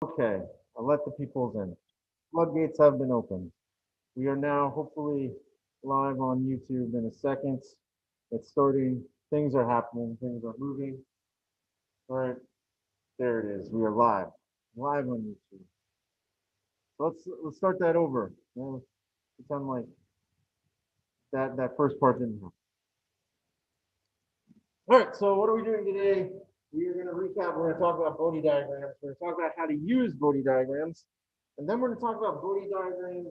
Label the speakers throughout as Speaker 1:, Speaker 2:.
Speaker 1: Okay, I'll let the peoples in. Floodgates have been opened. We are now hopefully live on YouTube in a second. It's starting. Things are happening. Things are moving. All right, there it is. We are live, live on YouTube. Let's start that over. Pretend like that first part didn't happen. All right. So what are we doing today? We are going to recap. We're going to talk about Bode diagrams. We're going to talk about how to use Bode diagrams, and then we're going to talk about Bode diagrams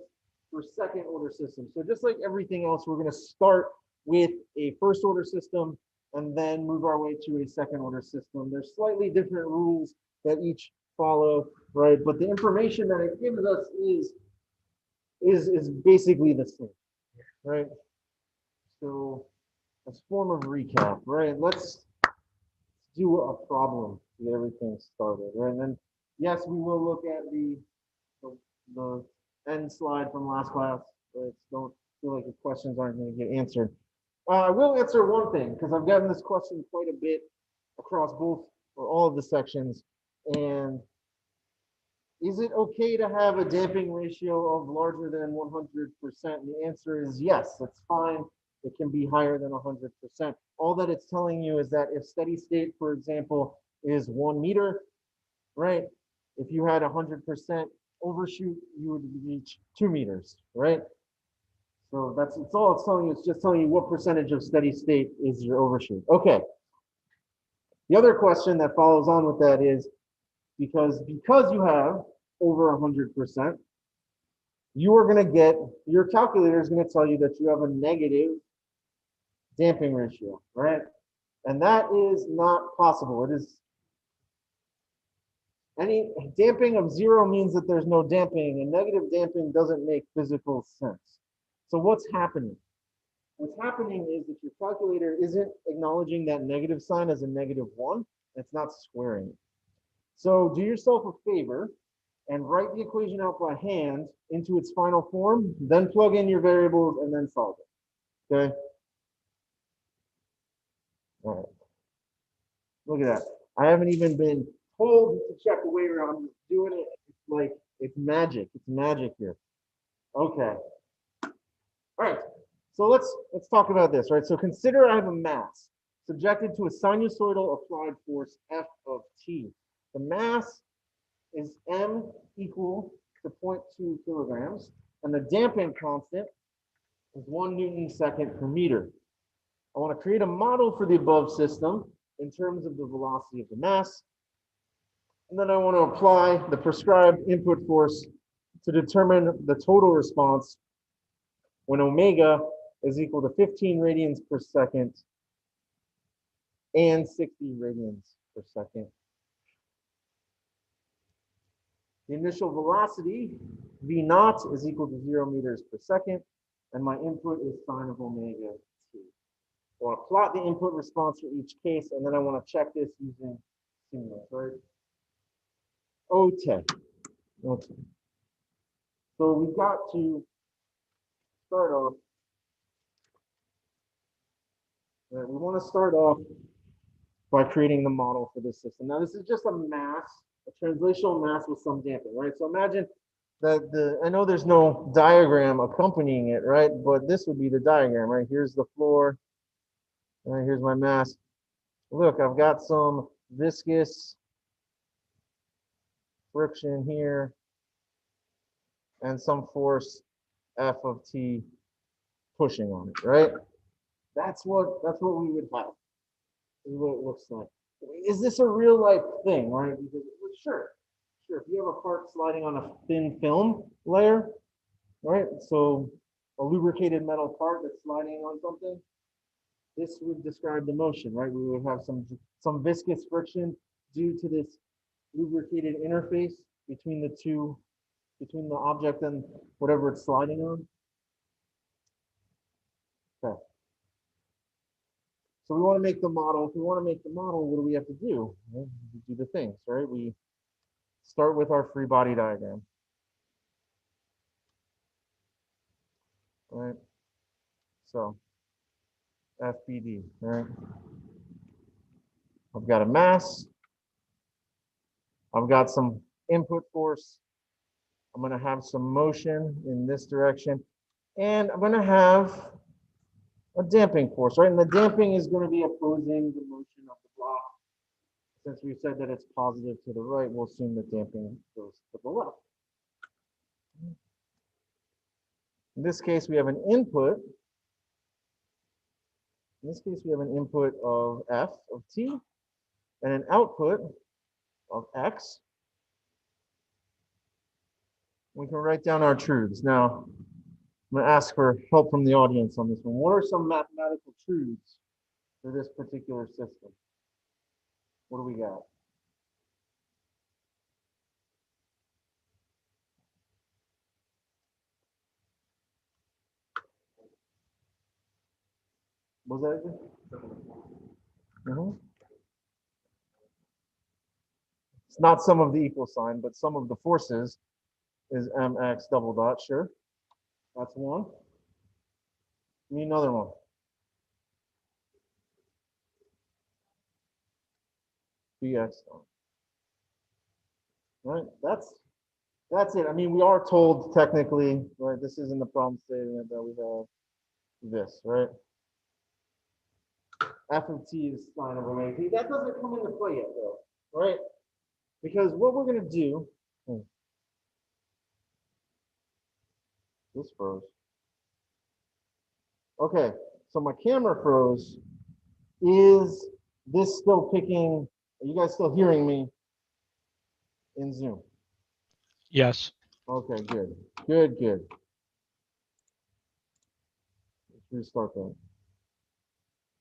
Speaker 1: for second order systems. So just like everything else, we're going to start with a first order system and then move our way to a second order system. There's slightly different rules that each follow, right? But the information that it gives us is basically the same, right? So as form of recap, right? Let's do a problem to get everything started, right? And then yes, we will look at the end slide from last class. Right? Don't feel like the questions aren't going to get answered. I will answer one thing because I've gotten this question quite a bit across both or all of the sections. And is it okay to have a damping ratio of larger than 100%? And the answer is yes, it's fine. It can be higher than 100%. All that it's telling you is that if steady state, for example, is 1 meter, right? If you had 100% overshoot, you would reach 2 meters, right? So it's all it's telling you. It's just telling you what percentage of steady state is your overshoot. Okay. The other question that follows on with that is because you have over 100%, you are going to get, your calculator is going to tell you that you have a negative damping ratio, right? And that is not possible. It is any damping of 0 means that there's no damping, and negative damping doesn't make physical sense. So what's happening? What's happening is that your calculator isn't acknowledging that negative sign as a -1. It's not squaring it. So do yourself a favor and write the equation out by hand into its final form, then plug in your variables and then solve it. Okay? All right. Look at that. I haven't even been told to check the weight around. I'm just doing it. It's like it's magic. It's magic here. Okay. All right. So let's talk about this, right? So consider I have a mass subjected to a sinusoidal applied force F of t. The mass is m equal to 0.2 kilograms, and the damping constant is 1 Newton second per meter. I want to create a model for the above system in terms of the velocity of the mass, and then I want to apply the prescribed input force to determine the total response when omega is equal to 15 radians per second and 60 radians per second. The initial velocity, V naught, is equal to 0 meters per second, and my input is sine of omega t. I want to plot the input response for each case, and then I want to check this using simulate, right? Okay. So we've got to start off. Right, we want to start off by creating the model for this system. Now, this is just a mass, a translational mass with some damping, right? So imagine that I know there's no diagram accompanying it, right? But this would be the diagram, right? Here's the floor, right? Here's my mass. Look, I've got some viscous friction here and some force F of t pushing on it, right? That's what we would have. This is what it looks like. Is this a real life thing, right? Because, sure. If you have a part sliding on a thin film layer, right? So a lubricated metal part that's sliding on something, this would describe the motion, right? We would have some viscous friction due to this lubricated interface between the object and whatever it's sliding on. Okay. So we want to make the model. If we want to make the model, what do we have to do? Well, we do the things, right? We start with our free body diagram. All right. So FBD, right? I've got a mass. I've got some input force. I'm going to have some motion in this direction. And I'm going to have a damping force, right? And the damping is going to be opposing the motion of the block. Since we said that it's positive to the right, we'll assume that damping goes to the left. In this case, we have an input. In this case, we have an input of F of t and an output of x. We can write down our truths. Now, I'm going to ask for help from the audience on this one. What are some mathematical truths for this particular system? What do we got? What was that again? It's not sum of the equal sign, but sum of the forces is mx double dot, sure. That's one. Give me another one. Bx. Right, that's it. I mean, we are told technically, right, this isn't the problem statement that we have this, right? F of t is sine of omega t. That doesn't come into play yet, though, right? Because what we're going to do, this froze. Okay, so my camera froze. Is this still picking? Are you guys still hearing me in Zoom?
Speaker 2: Yes.
Speaker 1: Okay, good. Good, good. Let's restart that.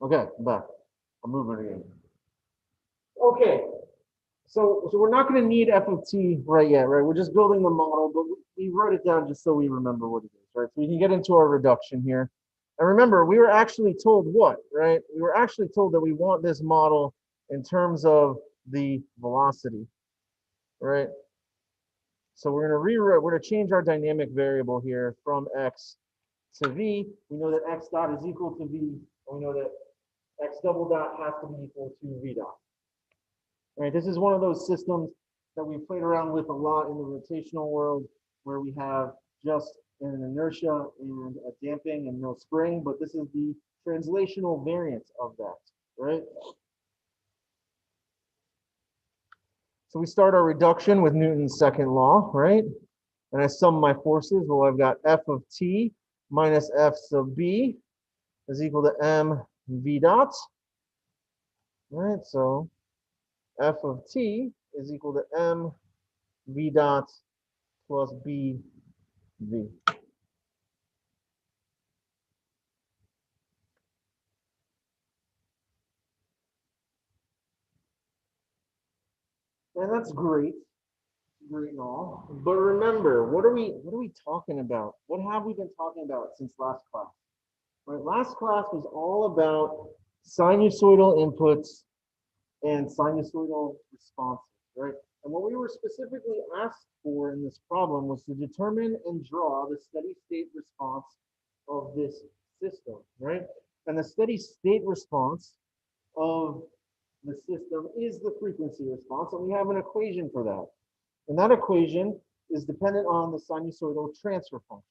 Speaker 1: Okay, I'm back. I'm moving again. Okay, so we're not going to need f of t right yet, right? We're just building the model, but we wrote it down just so we remember what it is, right? So we can get into our reduction here. And remember, we were actually told what, right? We were actually told that we want this model in terms of the velocity, right? So we're going to rewrite, we're going to change our dynamic variable here from x to v. We know that x dot is equal to v, and we know that x double dot has to be equal to v dot. All right, this is one of those systems that we played around with a lot in the rotational world, where we have just an inertia and a damping and no spring, but this is the translational variant of that, right? So we start our reduction with Newton's second law, right? And I sum my forces. Well, I've got F of t minus F sub b is equal to m v dot. Right, so F of t is equal to m v dot plus b v. And that's great. Great and all. But remember, what are we talking about? What have we been talking about since last class? Right, last class was all about sinusoidal inputs and sinusoidal responses, right? And what we were specifically asked for in this problem was to determine and draw the steady state response of this system, right? And the steady state response of the system is the frequency response, and we have an equation for that. And that equation is dependent on the sinusoidal transfer function,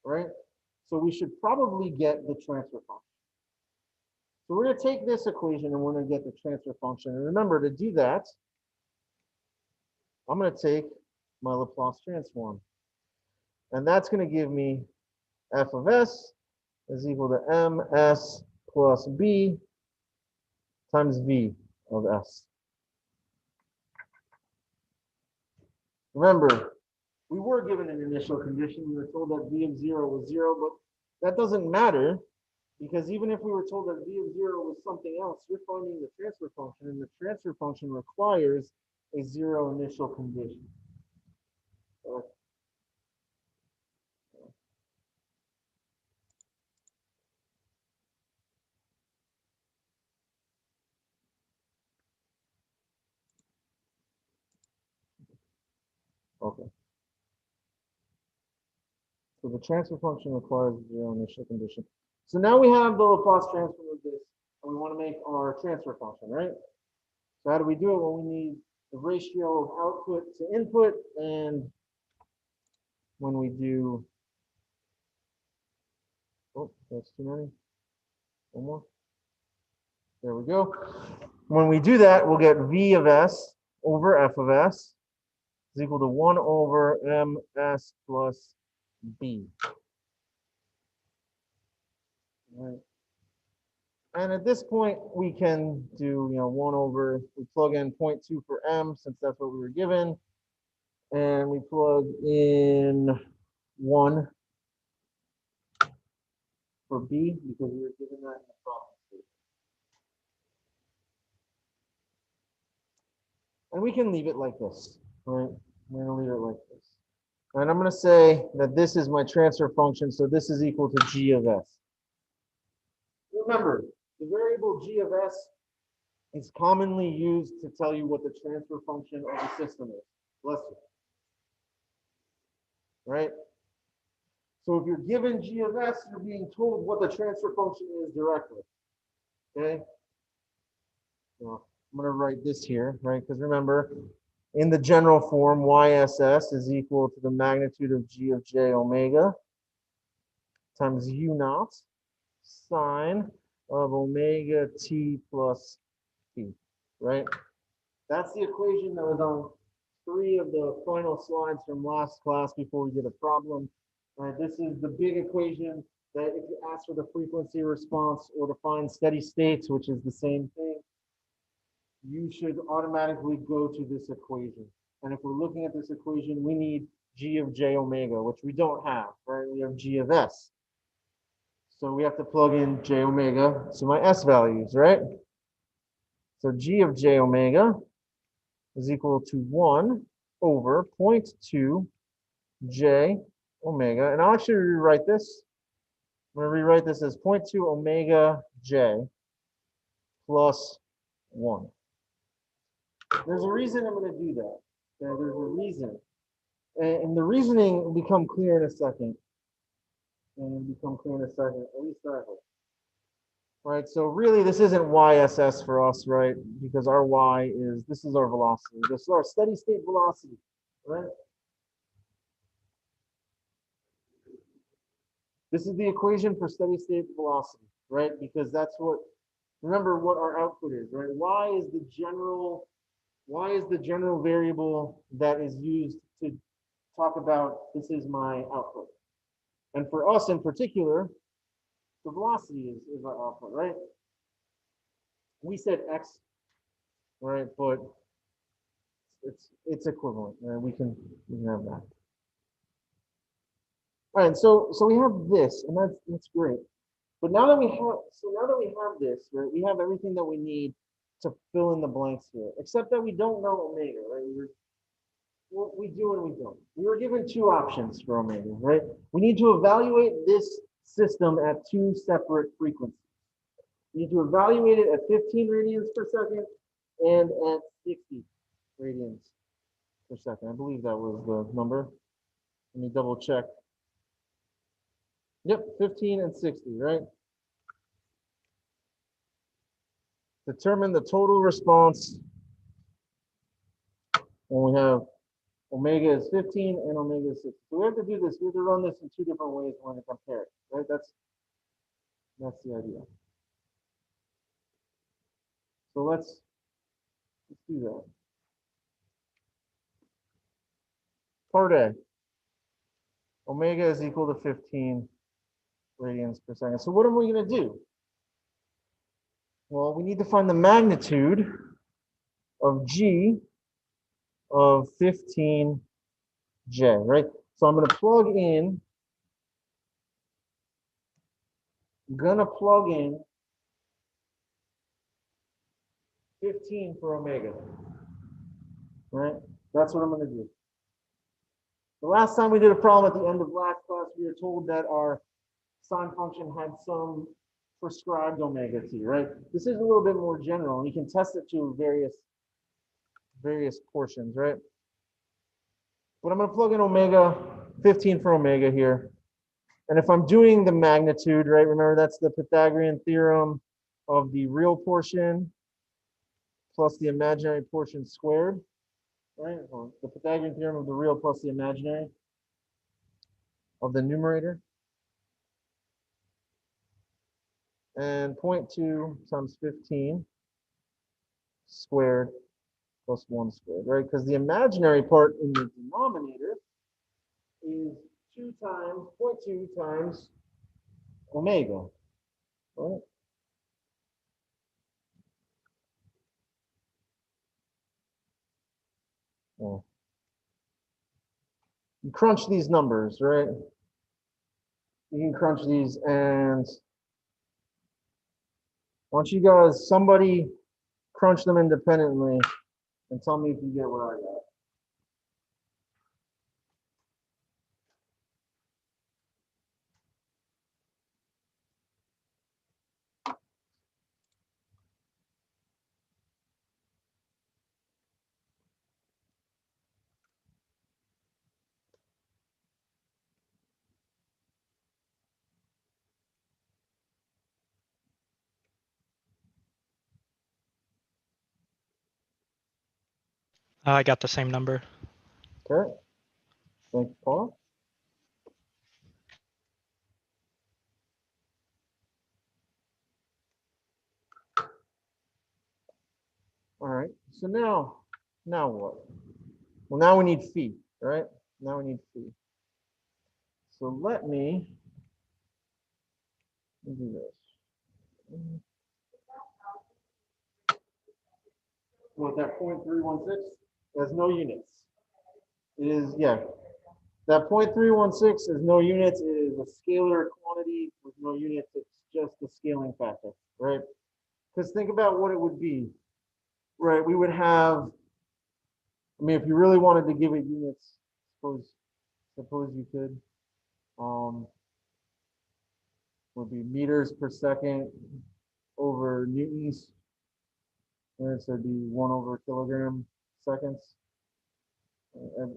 Speaker 1: right? So we should probably get the transfer function. So we're going to take this equation and we're going to get the transfer function. And remember, to do that, I'm going to take my Laplace transform. And that's going to give me f of s is equal to ms plus b times v of s. Remember, we were given an initial condition. We were told that v of 0 was 0, but that doesn't matter, because even if we were told that v of 0 was something else, you're finding the transfer function, and the transfer function requires a 0 initial condition. Okay. So the transfer function requires a 0 initial condition. So now we have the Laplace transform of this, and we want to make our transfer function, right? So how do we do it? Well, we need the ratio of output to input, and when we do, oh, that's too many. One more. There we go. When we do that, we'll get V of S over F of S is equal to 1 over MS plus B. Right. And at this point, we can do, 1 over, we plug in 0.2 for M, since that's what we were given. And we plug in 1 for B, because we were given that in the problem statement. And we can leave it like this, right? We're going to leave it like this. And I'm going to say that this is my transfer function, so this is equal to G of S. Remember, the variable G of S is commonly used to tell you what the transfer function of the system is. Bless you. Right? So if you're given G of S, you're being told what the transfer function is directly. Okay? Well, I'm going to write this here, right? Because remember, in the general form, YSS is equal to the magnitude of G of J omega times U naught sine of omega T plus T, right? That's the equation that was on 3 of the final slides from last class before we did a problem. Right, this is the big equation that if you ask for the frequency response or to find steady states, which is the same thing, you should automatically go to this equation. And if we're looking at this equation, we need G of J omega, which we don't have, right? We have G of S. So we have to plug in J omega to my S values, right? So G of J omega is equal to 1 over 0.2 J omega. And I'll actually rewrite this. I'm going to rewrite this as 0.2 omega J plus 1. There's a reason I'm going to do that. Okay? There's a reason. And the reasoning will become clear in a second. At least I hope. Right, so really this isn't YSS for us, right? Because our Y is, this is our velocity. This is our steady state velocity, right? This is the equation for steady state velocity, right? Because that's what, remember what our output is, right? Y is the general variable that is used to talk about this is my output. And for us in particular, the velocity is our output, right? We said X, right? But it's equivalent, and we can have that. All right, so we have this, and that's great. But now that we have this, right, we have everything that we need to fill in the blanks here, except that we don't know omega, right? We do and we don't. We were given 2 options for omega, right? We need to evaluate this system at 2 separate frequencies. We need to evaluate it at 15 radians per second and at 60 radians per second. I believe that was the number. Let me double check. Yep, 15 and 60, right? Determine the total response when we have omega is 15 and omega is 60. So we have to do this. We have to run this in 2 different ways when to compare it, right? That's the idea. So let's do that. Part A. Omega is equal to 15 radians per second. So what are we going to do? Well, we need to find the magnitude of G of 15J, right? So I'm going to plug in, 15 for omega, right? That's what I'm going to do. The last time we did a problem at the end of last class, we were told that our sine function had some prescribed omega t, right? This is a little bit more general, and you can test it to various portions, right? But I'm going to plug in omega, 15 for omega here. And if I'm doing the magnitude, right, remember that's the Pythagorean theorem of the real portion plus the imaginary portion squared. right? Or the Pythagorean theorem of the real plus the imaginary of the numerator. And 0.2 times 15 squared plus 1 squared, right? Because the imaginary part in the denominator is 2 times 0.2 times omega, right? Well, you crunch these numbers, right? You can crunch these, and why don't you guys, somebody crunch them independently and tell me if you get what I got.
Speaker 2: I got the same number.
Speaker 1: Okay. Thank you, Paul. All right. So now what? Well, now we need phi, right? Now we need phi. So let me do this. What, that 0.316 has no units. It is, yeah. That 0.316 is no units. It is a scalar quantity with no units. It's just a scaling factor, right? Because think about what it would be, right? We would have, I mean, if you really wanted to give it units, suppose you could, would be meters per second over newtons. And so it'd be 1 over kilogram seconds. And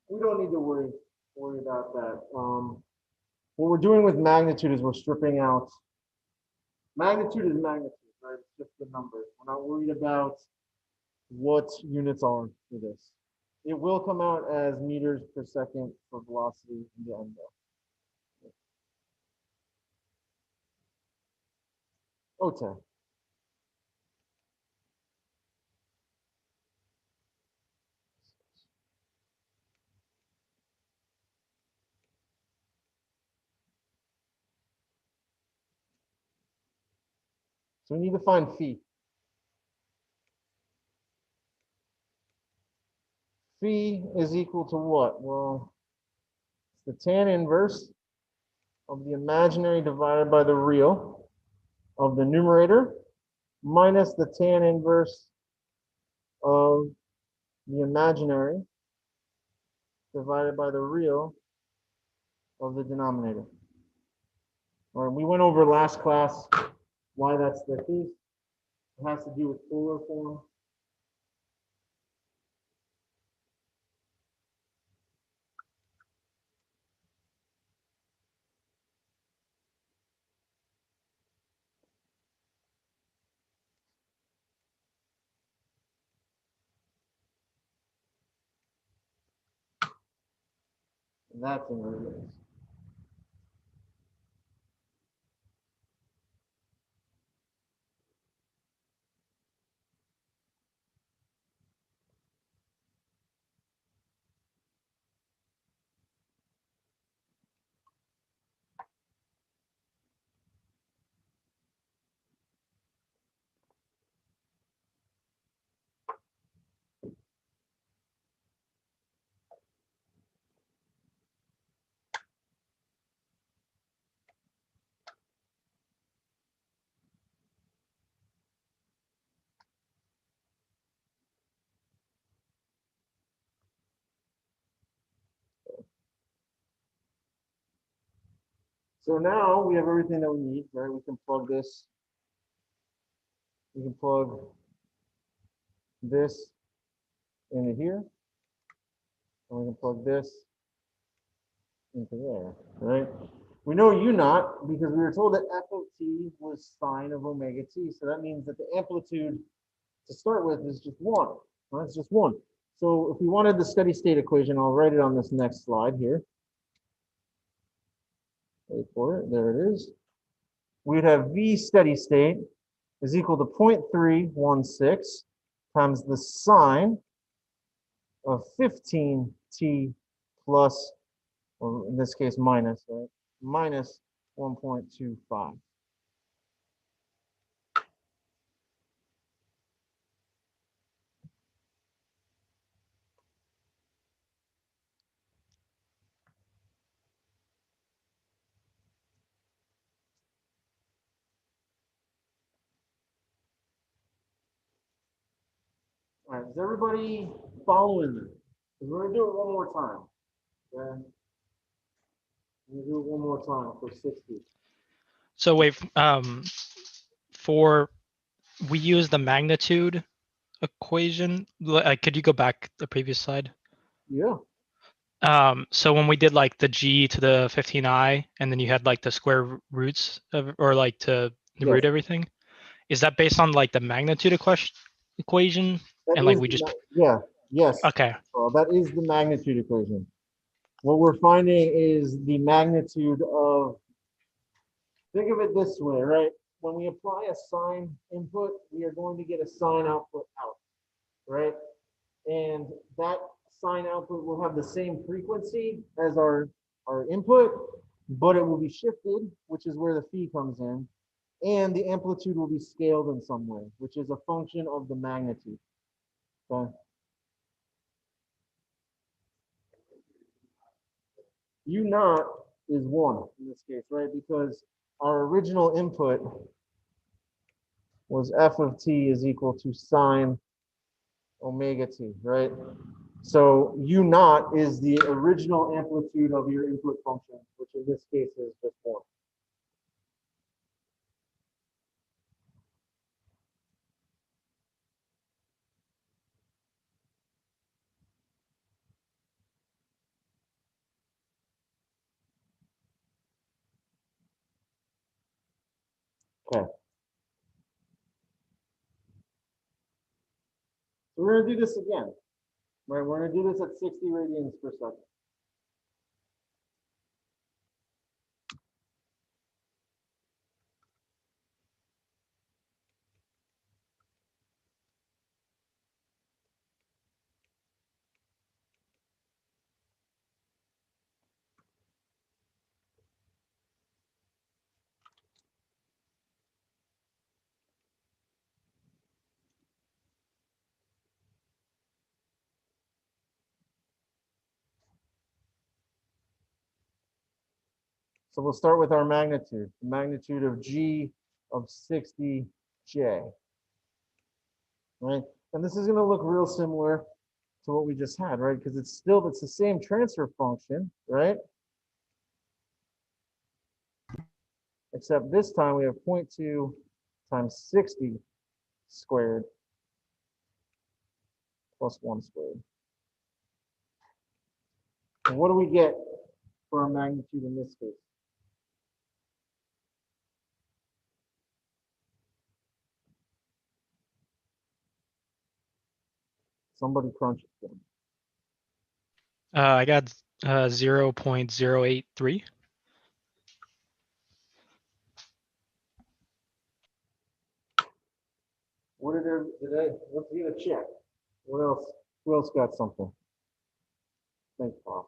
Speaker 1: we don't need to worry about that. What we're doing with magnitude is we're stripping out. Magnitude is magnitude, right? It's just the numbers. We're not worried about what units are for this. It will come out as meters per second for velocity in the end though. Okay. So we need to find phi. Phi is equal to what? Well, it's the tan inverse of the imaginary divided by the real of the numerator minus the tan inverse of the imaginary divided by the real of the denominator. All right, we went over last class why that's the case. It has to do with polar form. And that's in radians. So now we have everything that we need, right? We can plug this. We can plug this into here. And we can plug this into there, right? We know U naught because we were told that f of t was sine of omega t. So that means that the amplitude to start with is just 1, Well, that's just one. So if we wanted the steady state equation, I'll write it on this next slide here. Wait for it. There it is. We'd have V steady state is equal to 0.316 times the sine of 15t plus, or in this case, minus, right? Minus 1.25. All right, is everybody following this? Because we're gonna do it one more time. Okay? We're gonna do it one more time for 60.
Speaker 2: So wait, for we use the magnitude equation. Could you go back the previous slide?
Speaker 1: Yeah.
Speaker 2: So when we did like the g to the 15i, and then you had like the square roots of, or like to
Speaker 1: Yes.
Speaker 2: root everything, is that based on like the magnitude equation?
Speaker 1: That
Speaker 2: And like
Speaker 1: is
Speaker 2: we
Speaker 1: the
Speaker 2: just
Speaker 1: yeah, yes.
Speaker 2: okay.
Speaker 1: That is the magnitude equation. What we're finding is the magnitude of, think of it this way, right? When we apply a sine input, we are going to get a sine output out, right? And that sine output will have the same frequency as our input, but it will be shifted, which is where the phi comes in, and the amplitude will be scaled in some way, which is a function of the magnitude. Okay. U naught is 1 in this case, right? Because our original input was f of t is equal to sine omega t, right? So U naught is the original amplitude of your input function, which in this case is just 1. Okay. So we're going to do this again, right? We're going to do this at 60 radians per second. So we'll start with our magnitude, the magnitude of G of 60J, right? And this is going to look real similar to what we just had, right? Because it's the same transfer function, right? Except this time we have 0.2 times 60 squared plus 1 squared. And what do we get for our magnitude in this case? Somebody crunch it for me.
Speaker 2: I got 0.083.
Speaker 1: Let's get a check. What else? Who else got something? Thanks, Bob.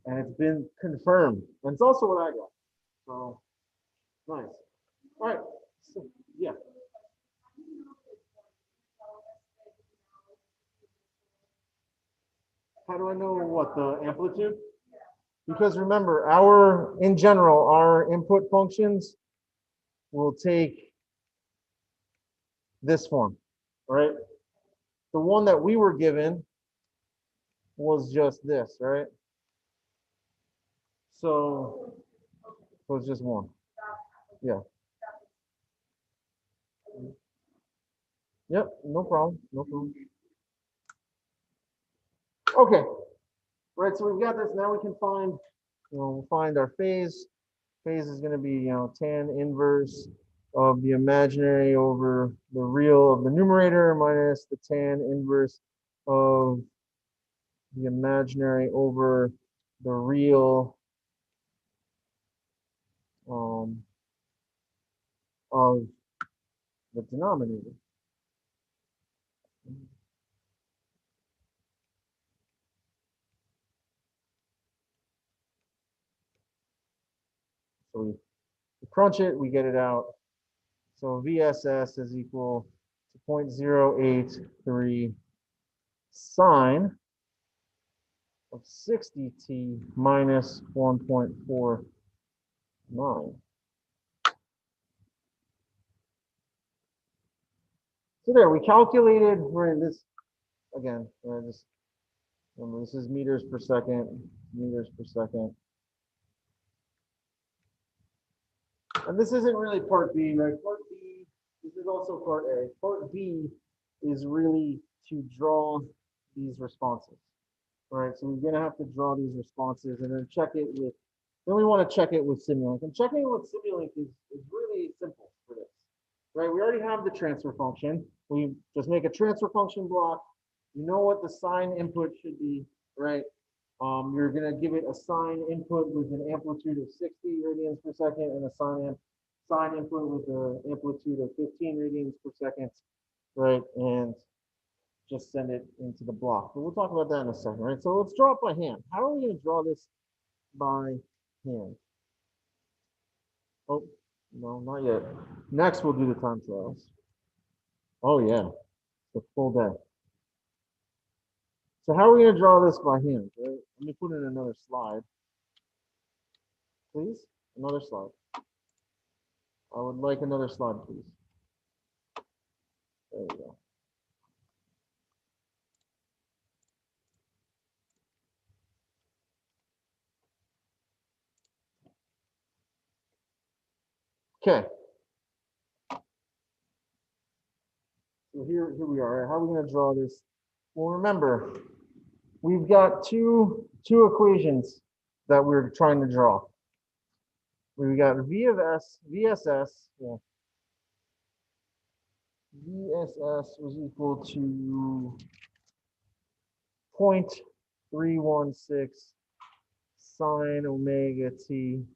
Speaker 1: And it's been confirmed. And it's also what I got. So nice. All right. So, yeah. How do I know what the amplitude? Because remember, in general, our input functions will take this form, right? The one that we were given was just this, right? So it's just 1. Yeah. Yep, no problem, no problem. Okay, right, so we've got this, now we can find we'll find our phase. Phase is going to be, tan inverse of the imaginary over the real of the numerator minus the tan inverse of the imaginary over the real of the denominator. So we crunch it, we get it out. So VSS is equal to 0.083 sine of 60t minus 1.49. So there, we calculated, we're in this, again, just remember this is meters per second. And this isn't really part B, right? Part B, this is also part A. Part B is really to draw these responses. All right, so we're going to have to draw these responses and then check it with, then we want to check it with Simulink. And checking it with Simulink is really simple for this, right? We already have the transfer function. We just make a transfer function block. You know what the sine input should be, right? You're going to give it a sine input with an amplitude of 60 radians per second and a sine input with an amplitude of 15 radians per second, right? And just send it into the block. But we'll talk about that in a second, right? So let's draw it by hand. How are we going to draw this by hand? Oh, no, not yet. Next, we'll do the time trials. Oh, yeah, the full day. So how are we going to draw this by hand? Right? Let me put in another slide. Please, another slide. I would like another slide, please. There we go. Okay. So here we are. Right? How are we going to draw this? Well, remember, we've got two equations that we're trying to draw. We got V of S, VSS. Yeah. VSS was equal to 0.316 sine omega t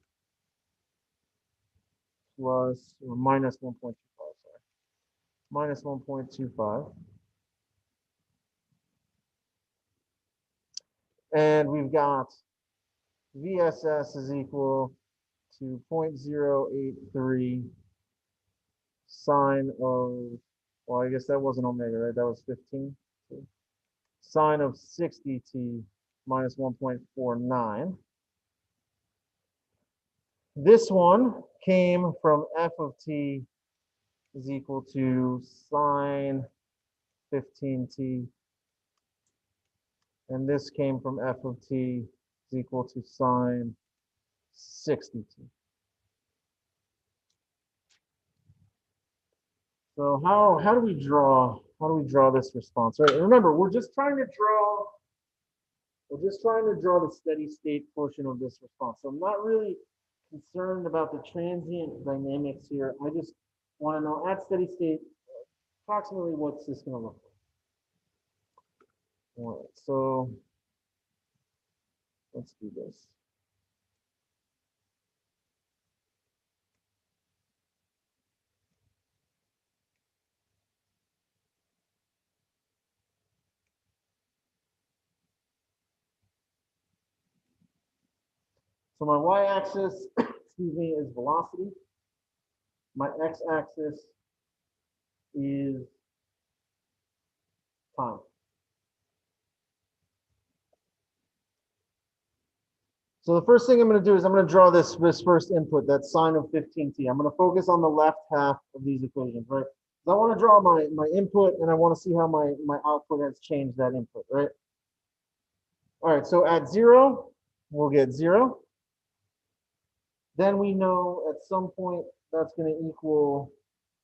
Speaker 1: plus or minus 1.25. Sorry, minus 1.25. And we've got VSS is equal to 0.083 sine of, well, I guess that wasn't omega, right? That was 15. Sine of 60t minus 1.49. This one came from f of t is equal to sine 15t. And this came from f of t is equal to sine 60t. So how do we draw this response? Right? Remember, we're just trying to draw the steady state portion of this response. So I'm not really concerned about the transient dynamics here. I just want to know at steady state approximately what's this going to look like. All right, so let's do this. So my y-axis, excuse me, is velocity. My x-axis is time. So the first thing I'm going to do is I'm going to draw this first input, that sine of 15t. I'm going to focus on the left half of these equations, right? So I want to draw my input, and I want to see how my output has changed that input, right? All right, so at 0, we'll get 0. Then we know at some point that's going to equal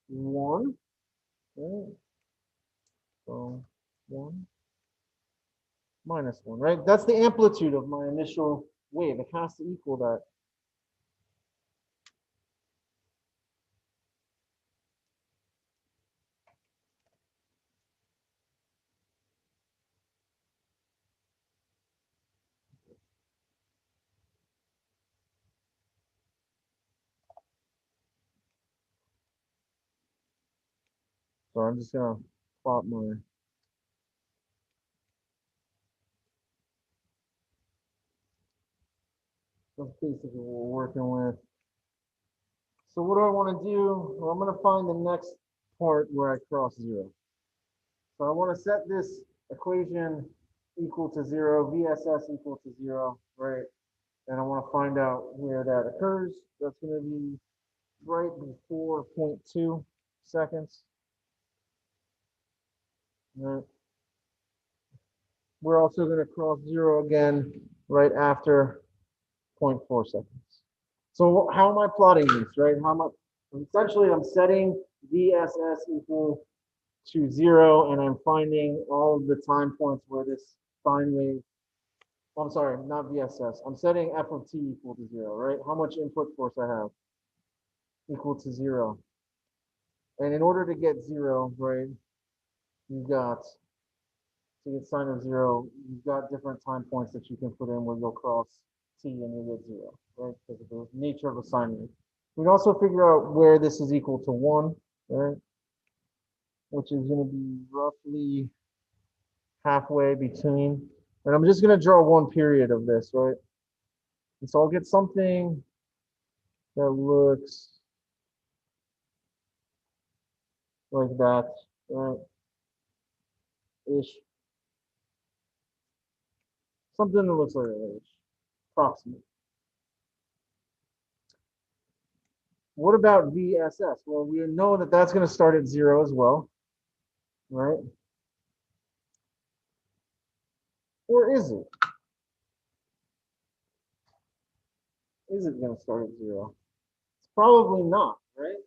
Speaker 1: 1. Okay. So 1 minus 1, right? That's the amplitude of my initial wave. It has to equal that. So I'm just gonna plot my. That's basically what we're working with. So what do I want to do? Well, I'm going to find the next part where I cross 0. So I want to set this equation equal to 0, VSS equal to 0, right? And I want to find out where that occurs. That's going to be right before 0.2 seconds. Right. We're also going to cross 0 again right after 0.4 seconds. So how am I plotting this, right? Essentially, I'm setting VSS equal to 0, and I'm finding all of the time points where this sine wave, I'm sorry, not VSS. I'm setting f of t equal to 0, right? How much input force I have equal to 0. And in order to get 0, right, you've got, to get sine of 0, you've got different time points that you can put in where you'll cross t and you get 0, right? Because of the nature of a sine wave. We can also figure out where this is equal to 1, right? Which is going to be roughly halfway between. And I'm just going to draw one period of this, right? And so I'll get something that looks like that, right? Ish. Something that looks like that ish. Approximate. What about VSS? Well, we know that that's going to start at 0 as well, right? Or is it? Is it going to start at 0? It's probably not, right?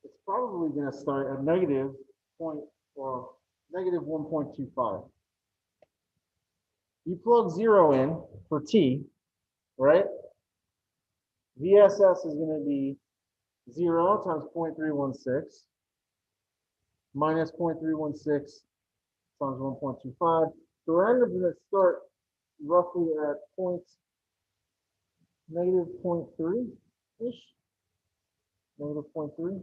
Speaker 1: It's probably going to start at negative point or negative 1.25. You plug 0 in for t, right? VSS is going to be 0 times 0.316 minus 0.316 times 1.25. So we're going to start roughly at negative 0.3-ish, negative 0.3.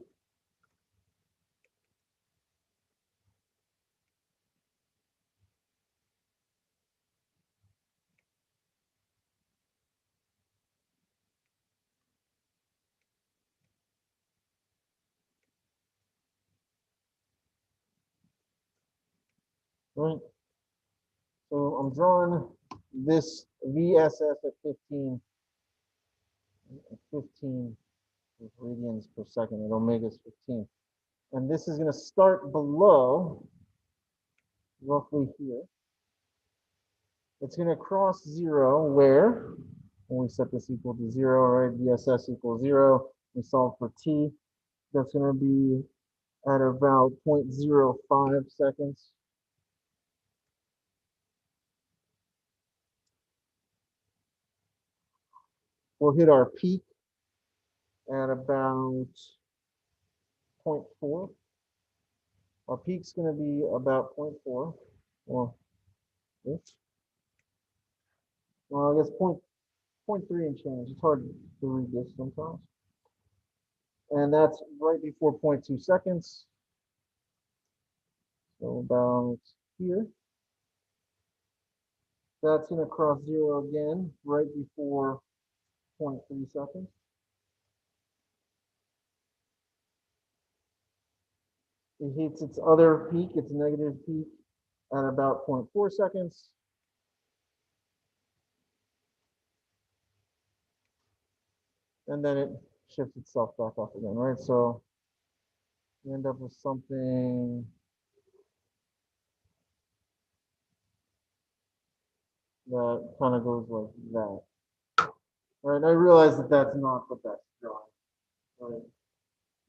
Speaker 1: Right? So I'm drawing this VSS at 15 radians per second. At omega's 15. And this is going to start below, roughly here. It's going to cross 0 where, when we set this equal to 0, right? VSS equals 0. We solve for t. That's going to be at about 0.05 seconds. We'll hit our peak at about 0.4. Our peak's going to be about 0.4. Well, I guess 0.3 and change. It's hard to read this sometimes. And that's right before 0.2 seconds. So about here. That's going to cross 0 again right before 0.3 seconds. It hits its other peak, its negative peak, at about 0.4 seconds. And then it shifts itself back up again, right? So you end up with something that kind of goes like that. Right? I realize that that's not the best drawing, right?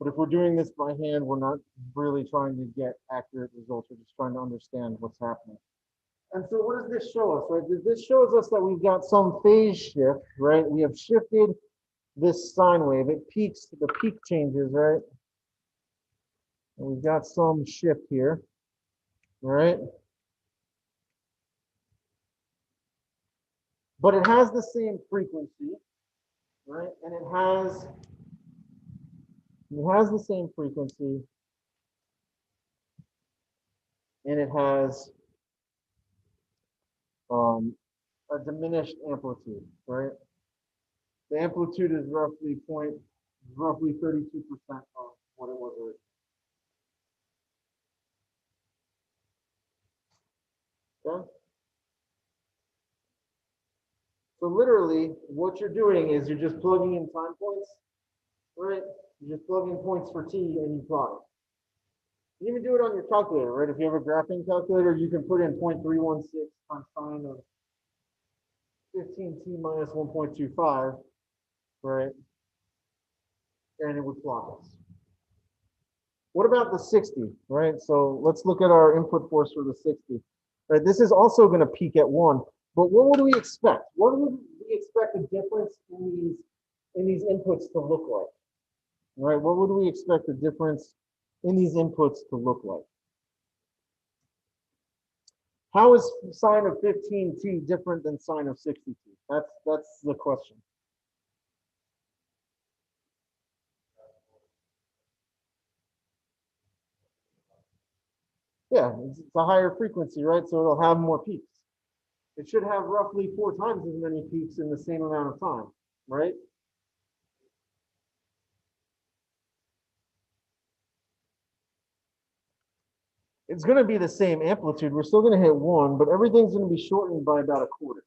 Speaker 1: But if we're doing this by hand, we're not really trying to get accurate results. We're just trying to understand what's happening. And so what does this show us, right? This shows us that we've got some phase shift, right? We have shifted this sine wave. It peaks, the peak changes, right? And we've got some shift here, right? But it has the same frequency, right? And it has the same frequency, and it has a diminished amplitude, right? The amplitude is roughly 32% of what it was originally. Okay? So literally, what you're doing is you're just plugging in time points, right? You just plug in points for t and you plot it. You can even do it on your calculator, right? If you have a graphing calculator, you can put in 0.316 times sine of 15t minus 1.25, right? And it would plot this. What about the 60, right? So let's look at our input force for the 60. Right, this is also going to peak at 1, but what would we expect? What would we expect the difference in these inputs to look like? Right, what would we expect the difference in these inputs to look like? How is sine of 15t different than sine of 60t? That's the question. Yeah, it's a higher frequency, right? So it'll have more peaks. It should have roughly 4 times as many peaks in the same amount of time, right? It's going to be the same amplitude. We're still going to hit 1, but everything's going to be shortened by about a quarter,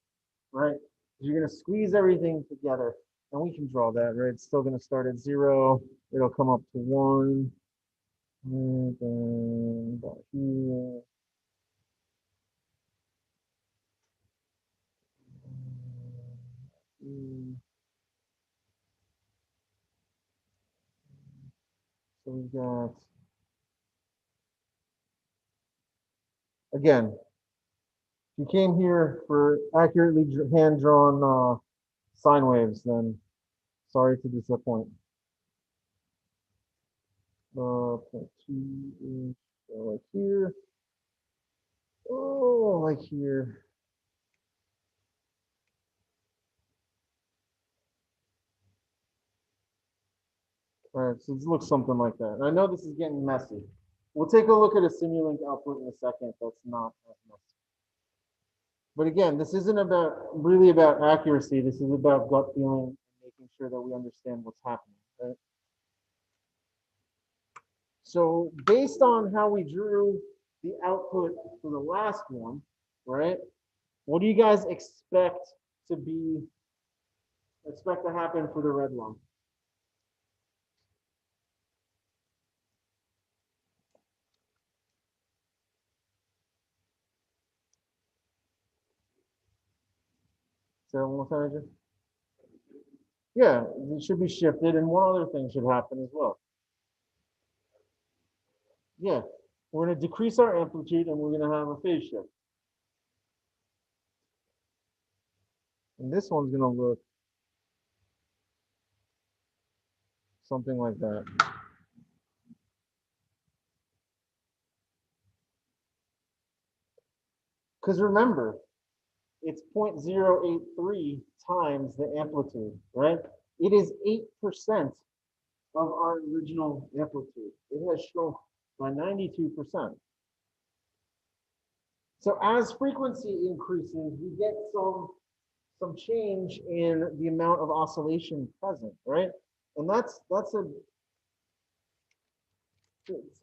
Speaker 1: right? You're going to squeeze everything together, and we can draw that, right? It's still going to start at 0. It'll come up to 1, and then about here. So we've got, again, if you came here for accurately hand-drawn sine waves, then sorry to disappoint. 0.2 like here. Oh, like here. All right, so it looks something like that. And I know this is getting messy. We'll take a look at a Simulink output in a second that's not as messy. But again, this isn't really about accuracy. This is about gut feeling and making sure that we understand what's happening, right? So based on how we drew the output for the last one, right? What do you guys expect to happen for the red line? Say that one more time, Adrian. Yeah, it should be shifted, and one other thing should happen as well. Yeah, we're going to decrease our amplitude, and we're going to have a phase shift. And this one's going to look something like that. Because remember, it's 0.083 times the amplitude, right? It is 8% of our original amplitude. It has shrunk by 92%. So as frequency increases, we get some change in the amount of oscillation present, right? And that's it's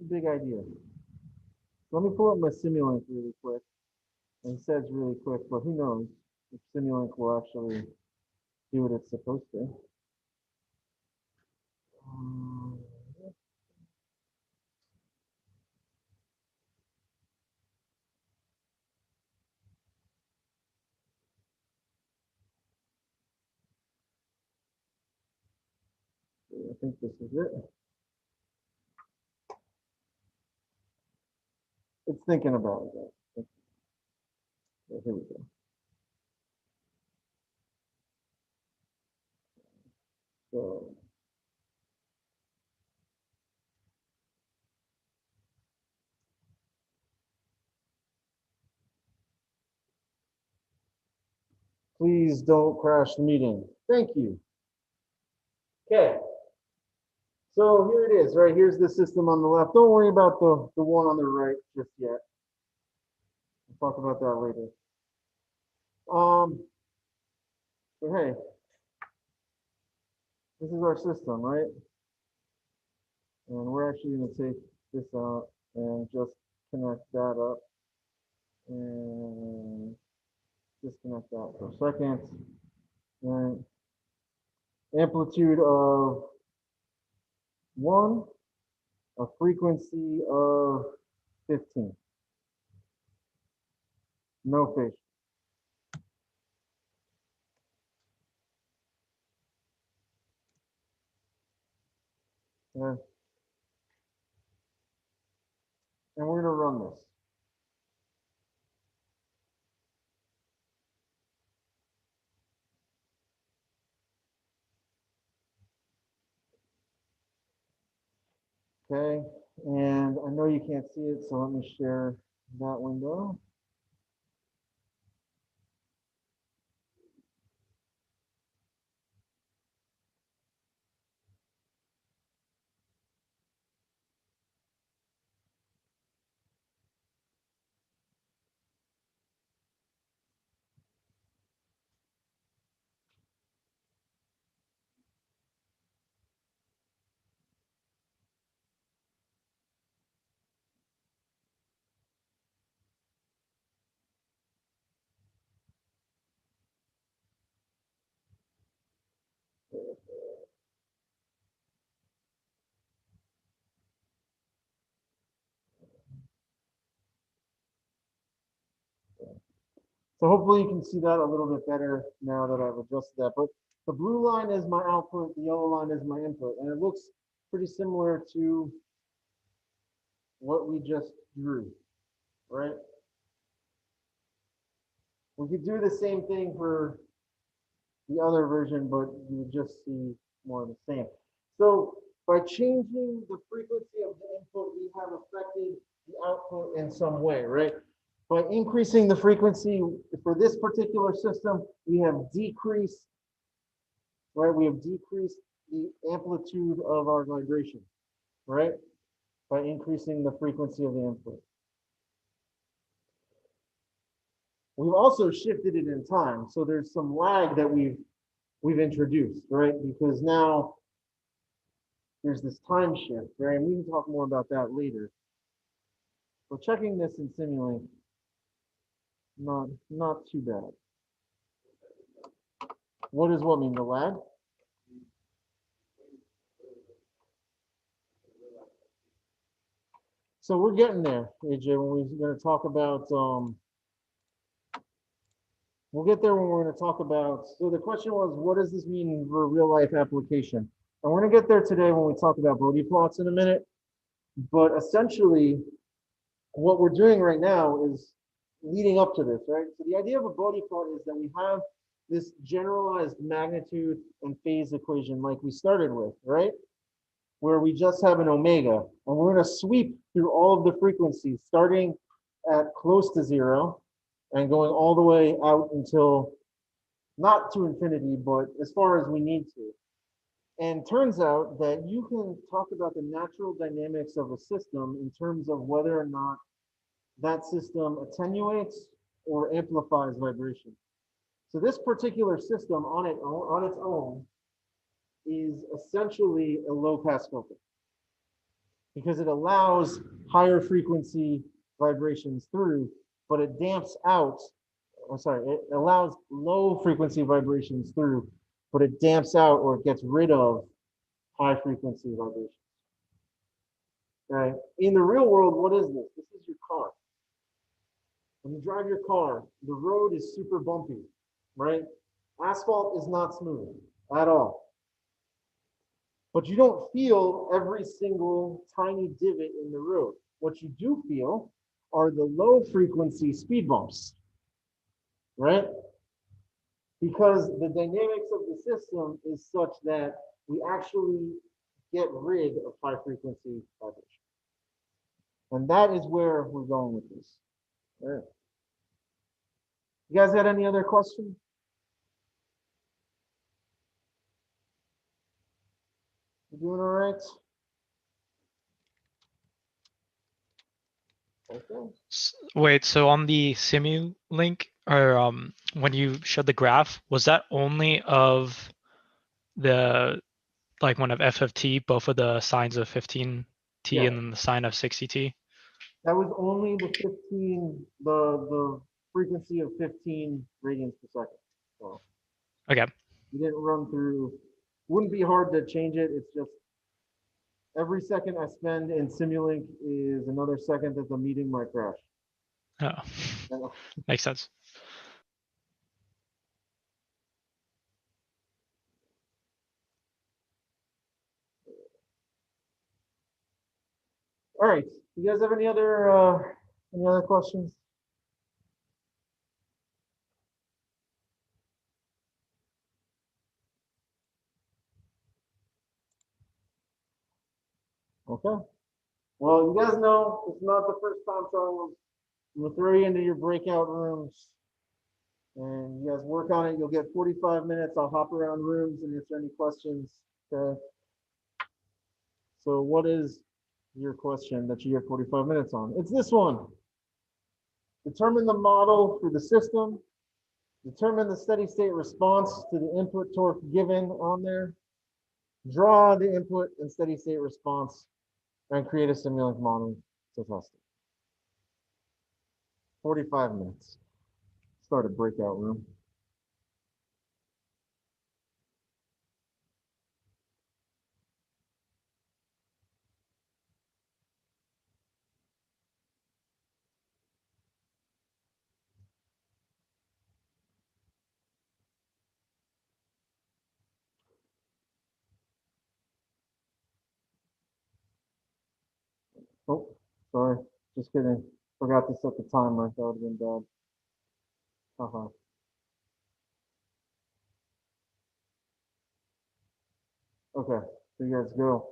Speaker 1: a big idea. Let me pull up my Simulink really quick. And it says really quick, but who knows if Simulink will actually do what it's supposed to. I think this is it. It's thinking about it. Okay, here we go. So, please don't crash the meeting. Thank you. Okay. So here it is, right? Here's the system on the left. Don't worry about the one on the right just yet. We'll talk about that later. So hey, this is our system, right? And we're actually going to take this out and just connect that up and disconnect that for a second. Right. Amplitude of 1, a frequency of 15. No phase. Okay. And we're going to run this. Okay, and I know you can't see it, so let me share that window. So hopefully you can see that a little bit better now that I've adjusted that. But the blue line is my output, the yellow line is my input, and it looks pretty similar to what we just drew, right? We could do the same thing for the other version, but you would just see more of the same. So by changing the frequency of the input, we have affected the output in some way, right? By increasing the frequency for this particular system, we have decreased, right? We have decreased the amplitude of our vibration, right? By increasing the frequency of the input. We've also shifted it in time. So there's some lag that we've introduced, right? Because now there's this time shift, right? And we can talk more about that later. So checking this in Simulink, not too bad. What does what mean, the lag? So we're getting there, AJ, when we're going to talk about, we'll get there when we're going to talk about, so the question was, what does this mean for a real life application? And we're going to get there today when we talk about Bode plots in a minute. But essentially, what we're doing right now is leading up to this, right? So the idea of a Bode plot is that we have this generalized magnitude and phase equation like we started with, right? Where we just have an omega, and we're going to sweep through all of the frequencies, starting at close to 0 and going all the way out until not to infinity, but as far as we need to. And turns out that you can talk about the natural dynamics of a system in terms of whether or not that system attenuates or amplifies vibration. So this particular system on its own is essentially a low pass filter because it allows higher frequency vibrations through, but it damps out, it allows low frequency vibrations through, but it damps out or it gets rid of high frequency vibrations. Okay. In the real world, what is this? This is your car. When you drive your car, the road is super bumpy, right? Asphalt is not smooth at all. But you don't feel every single tiny divot in the road. What you do feel are the low frequency speed bumps. right? Because the dynamics of the system is such that we actually get rid of high frequency vibration. And that is where we're going with this. All right. You guys had any other questions? You doing all right? Okay.
Speaker 2: Wait, so on the Simu link, or when you showed the graph, was that only of the like one of f of t, both of the sines of 15t
Speaker 1: Yeah.
Speaker 2: and then the sine of 60t?
Speaker 1: That was only the 15, the frequency of 15 radians per second. So
Speaker 2: Okay.
Speaker 1: you didn't run through, wouldn't be hard to change it. It's just every second I spend in Simulink is another second that the meeting might crash.
Speaker 2: Oh, makes sense.
Speaker 1: All right. You guys have any other questions? Okay. Well, you guys know it's not the first time, Charles. I'm gonna throw you into your breakout rooms, and you guys work on it. You'll get 45 minutes. I'll hop around rooms and answer any questions. Okay. So, what is your question that you get 45 minutes on? It's this one. Determine the model for the system. Determine the steady state response to the input torque given on there. Draw the input and steady state response and create a Simulink model to test it. 45 minutes. Start a breakout room. Oh, sorry. Just kidding. Forgot to set the timer. That would have been bad. Uh-huh. Okay. So you guys go.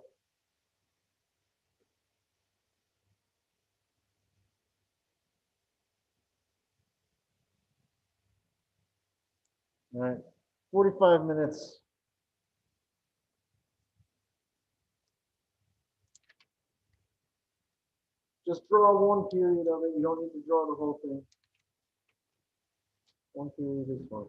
Speaker 1: All right. 45 minutes. Just draw one period of it. You don't need to draw the whole thing. One period is fine.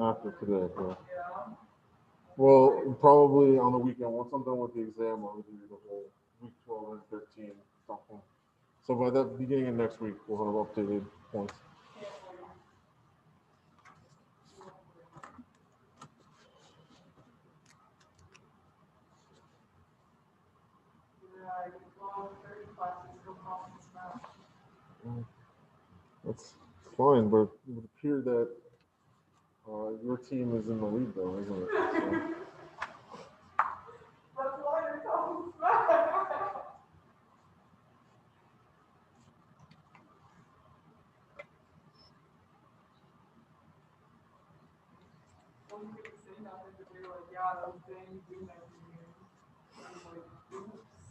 Speaker 1: After today, yeah. Well, probably on the weekend, once I'm done with the exam, I'll do the whole week 12 and 13 something. So by the beginning of next week, we'll have updated points. That's fine, but it would appear that your team is in the lead, though, isn't it?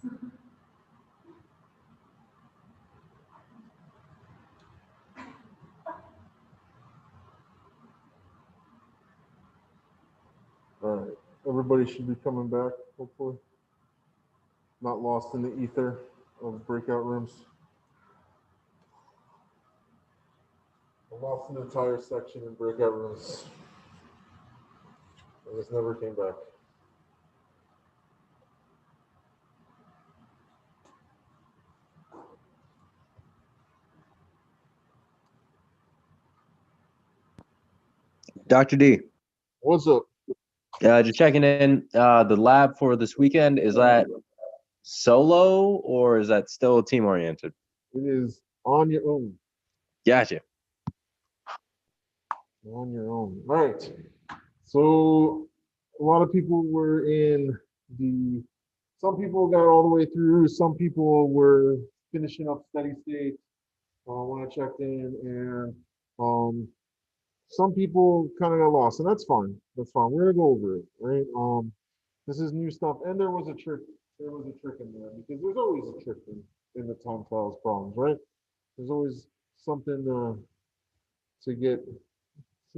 Speaker 1: So. All right, everybody should be coming back, hopefully. Not lost in the ether of breakout rooms. I lost an entire section in breakout rooms. I just never came back.
Speaker 3: Dr. D,
Speaker 1: What's up?
Speaker 3: just checking in. The lab for this weekend, is that solo or is that still team oriented?
Speaker 1: It is on your own.
Speaker 3: Gotcha.
Speaker 1: On your own. All right. So a lot of people were in some people got all the way through. Some people were finishing up steady state when I checked in, and some people kind of got lost, and that's fine. That's fine. We're gonna go over it, right? This is new stuff, and there was a trick. There was a trick in there because there's always a trick in the time trials problems, right? There's always something to get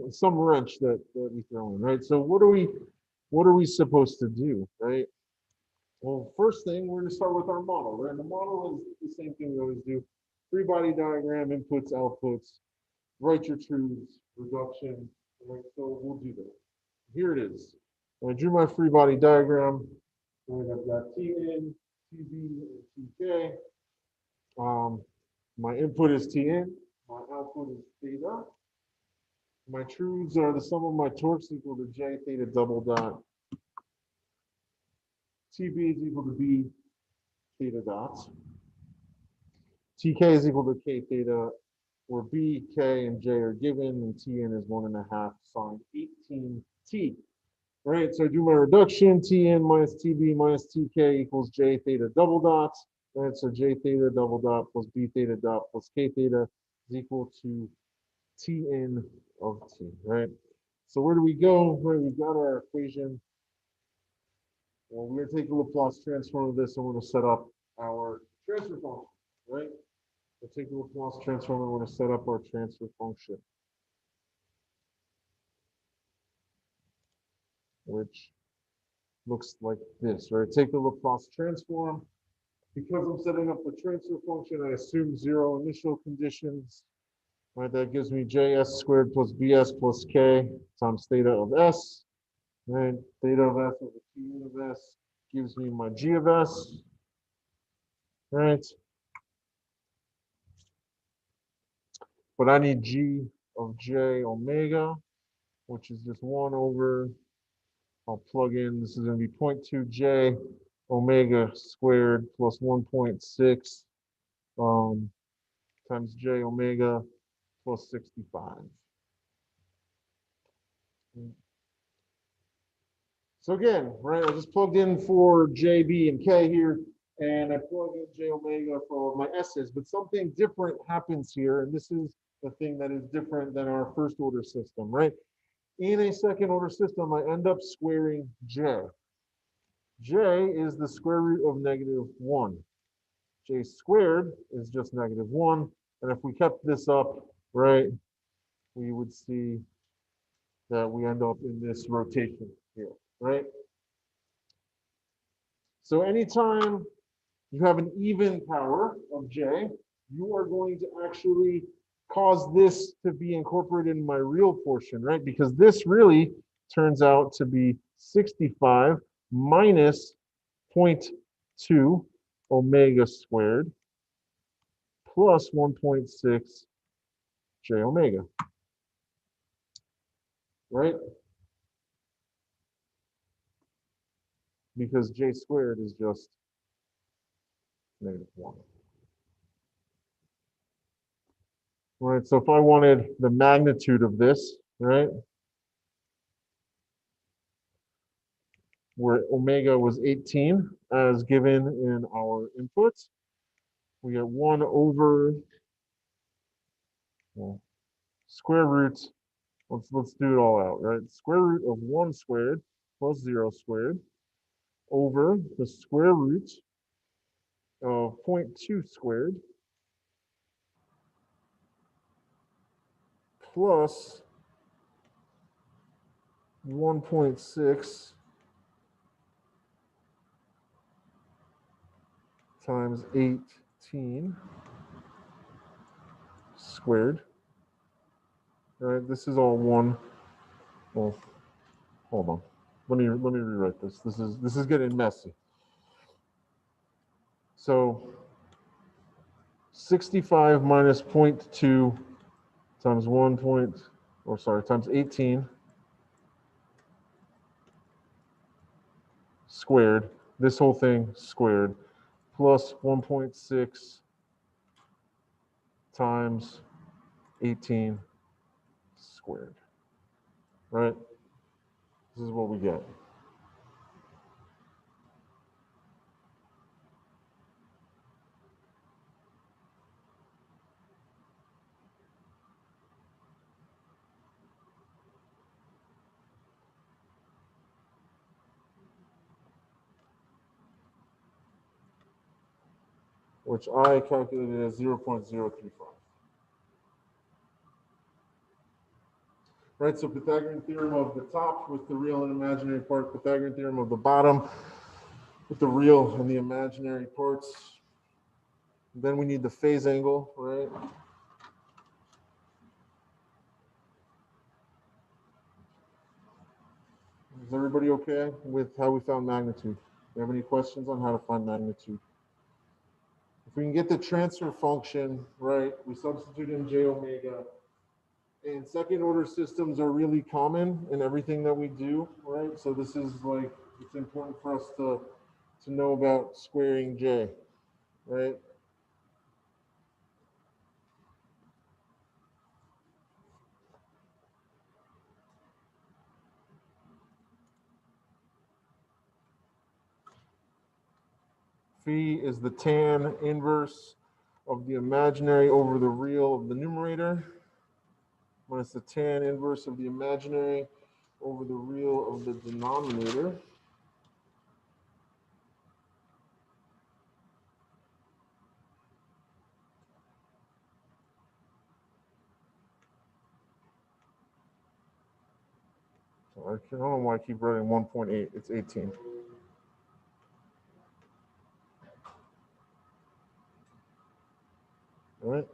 Speaker 1: some wrench that we throw in, right? So what are we supposed to do, right? Well, first thing, we're going to start with our model, right? The model is the same thing we always do. Free body diagram, inputs, outputs, write your truths, reduction, right? So we'll do that. Here it is. I drew my free body diagram, and I've got Tn, Tb, and Tk. My input is Tn, my output is theta. My truths are the sum of my torques equal to J theta double dot. TB is equal to B theta dots. TK is equal to K theta, where B, K, and J are given, and Tn is 1.5 sine 18T. All right, so I do my reduction, Tn minus Tb minus Tk equals J theta double dots. All right, so J theta double dot plus B theta dot plus K theta is equal to Tn of T, right? So where do we go? Right, we've got our equation. Well, we're going to take a Laplace transform of this, and we're going to set up our transfer function, right? We'll take a Laplace transform, and we're going to set up our transfer function, which looks like this, right? Take the Laplace transform. Because I'm setting up the transfer function, I assume 0 initial conditions. Right, that gives me JS squared plus BS plus K times theta of S. Right, theta of S over T of S gives me my G of S. Right. But I need G of J omega, which is just 1 over, I'll plug in, this is going to be 0.2 J omega squared plus 1.6 times J omega plus 65. So again, right, I just plugged in for J, B, and K here, and I plug in J omega for all of my S's, but something different happens here, and this is the thing that is different than our first order system, right? In a second order system, I end up squaring J. J is the square root of -1. J squared is just -1, and if we kept this up, right, we would see that we end up in this rotation here, right? So anytime you have an even power of J, you are going to actually cause this to be incorporated in my real portion, right? Because this really turns out to be 65 minus 0.2 omega squared plus 1.6 j omega, right? Because j squared is just -1. Right, so if I wanted the magnitude of this, right, where omega was 18 as given in our inputs, we get 1 over, well, square root, let's do it all out, right? Square root of 1 squared plus 0 squared over the square root of 0.2 squared plus 1.6 times 18 squared. All right, this is all one. Well, hold on. Let me rewrite this. This is getting messy. So 65 minus 0.2 times times 18 squared. This whole thing squared plus 1.6 times 18 squared. Right? This is what we get. Which I calculated as 0.035. Right, so Pythagorean theorem of the top with the real and imaginary part, Pythagorean theorem of the bottom with the real and the imaginary parts. Then we need the phase angle, right? Is everybody okay with how we found magnitude? Do you have any questions on how to find magnitude? If we can get the transfer function, right, we substitute in j omega. And second order systems are really common in everything that we do, right? So this is like, it's important for us to know about squaring j, right? Phi is the tan inverse of the imaginary over the real of the numerator, minus the tan inverse of the imaginary over the real of the denominator. So I don't know why I keep writing 1.8, it's 18. All right.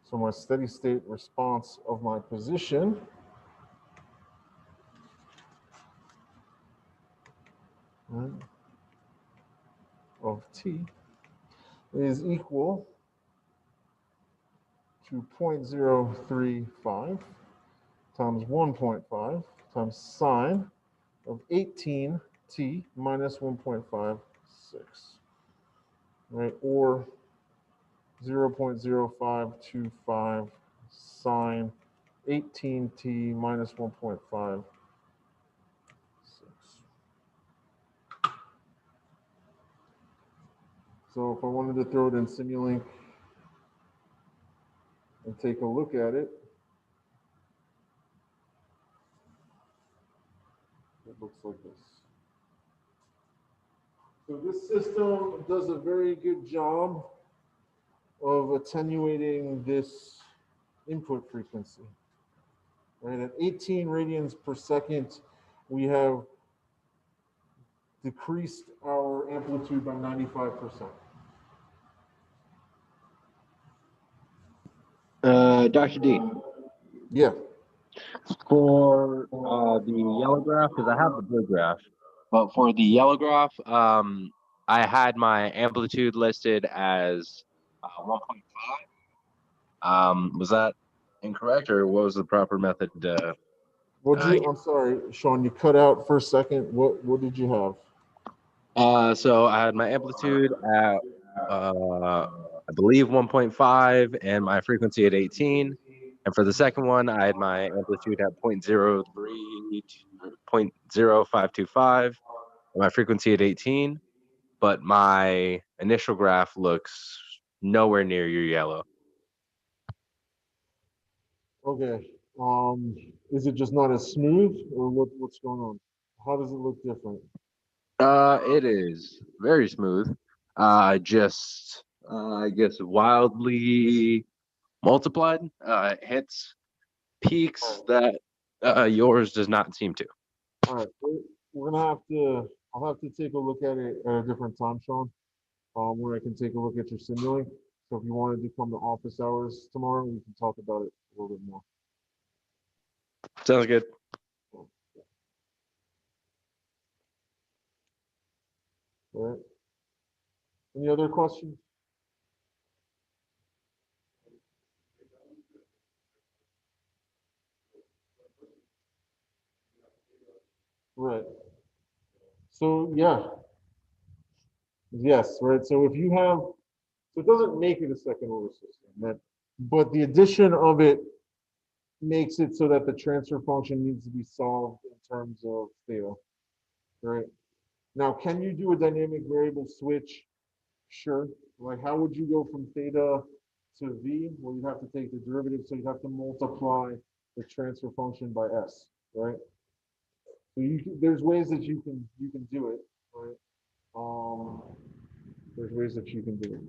Speaker 1: So my steady state response of my position of t is equal to 0.035 times 1.5 times sine of 18t minus 1.56, right? Or 0.0525 sine 18t minus 1.56. So if I wanted to throw it in Simulink and take a look at it, it looks like this. So this system does a very good job of attenuating this input frequency. Right, at 18 radians per second, we have decreased our amplitude by 95%.
Speaker 3: Dr. D,
Speaker 1: Yeah.
Speaker 3: for the yellow graph, because I have the blue graph, but for the yellow graph, I had my amplitude listed as 1.5. Was that incorrect, or what was the proper method?
Speaker 1: I'm sorry, Sean, you cut out for a second. What did you have?
Speaker 3: So I had my amplitude at, I believe 1.5 and my frequency at 18. And for the second one, I had my amplitude at 0.0525 and my frequency at 18. But my initial graph looks nowhere near your yellow.
Speaker 1: Okay. Is it just not as smooth, or what's going on? How does it look different?
Speaker 3: It is very smooth. I guess wildly multiplied. It hits peaks that yours does not seem to.
Speaker 1: All right, we're gonna have to. I'll have to take a look at it at a different time, Sean. Where I can take a look at your simulink. So if you wanted to come to office hours tomorrow, we can talk about it a little bit more.
Speaker 3: Sounds good.
Speaker 1: All right. Any other questions? Right. So yeah. Yes. Right. So if you have, so it doesn't make it a second order system, that, but the addition of it makes it so that the transfer function needs to be solved in terms of theta. Right. Now, can you do a dynamic variable switch? Sure. Like, how would you go from theta to v? Well, you'd have to take the derivative, so you'd have to multiply the transfer function by s, right? So there's ways that you can do it, right? There's ways that you can do it.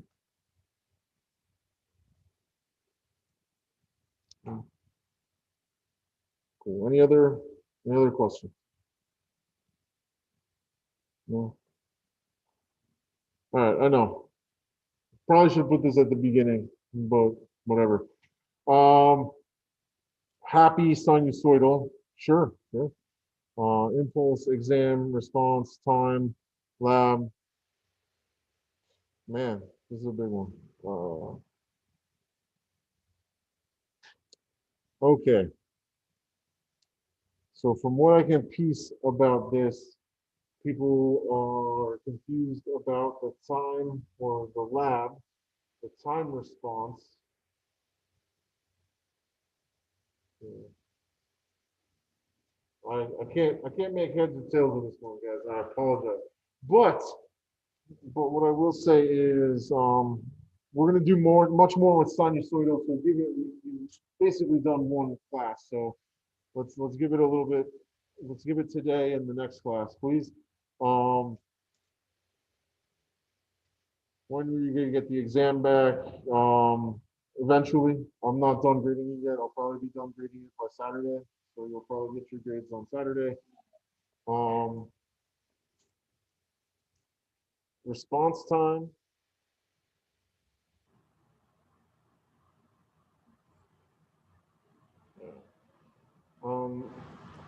Speaker 1: Cool. Any other questions? No. All right. I know. Probably should put this at the beginning, but whatever. Happy sinusoidal. Sure. Sure. Impulse, exam, response, time, lab. Man, this is a big one. Okay. So from what I can piece about this, people are confused about the time or the lab, the time response. I can't make heads or tails of this one, guys. I apologize. But what I will say is we're gonna do much more with sinusoidal. So we've basically done one class. So let's give it a little bit. Let's give it today in the next class, please. When are you gonna get the exam back? Eventually. I'm not done grading it yet. I'll probably be done grading it by Saturday. So you'll probably get your grades on Saturday. Response time.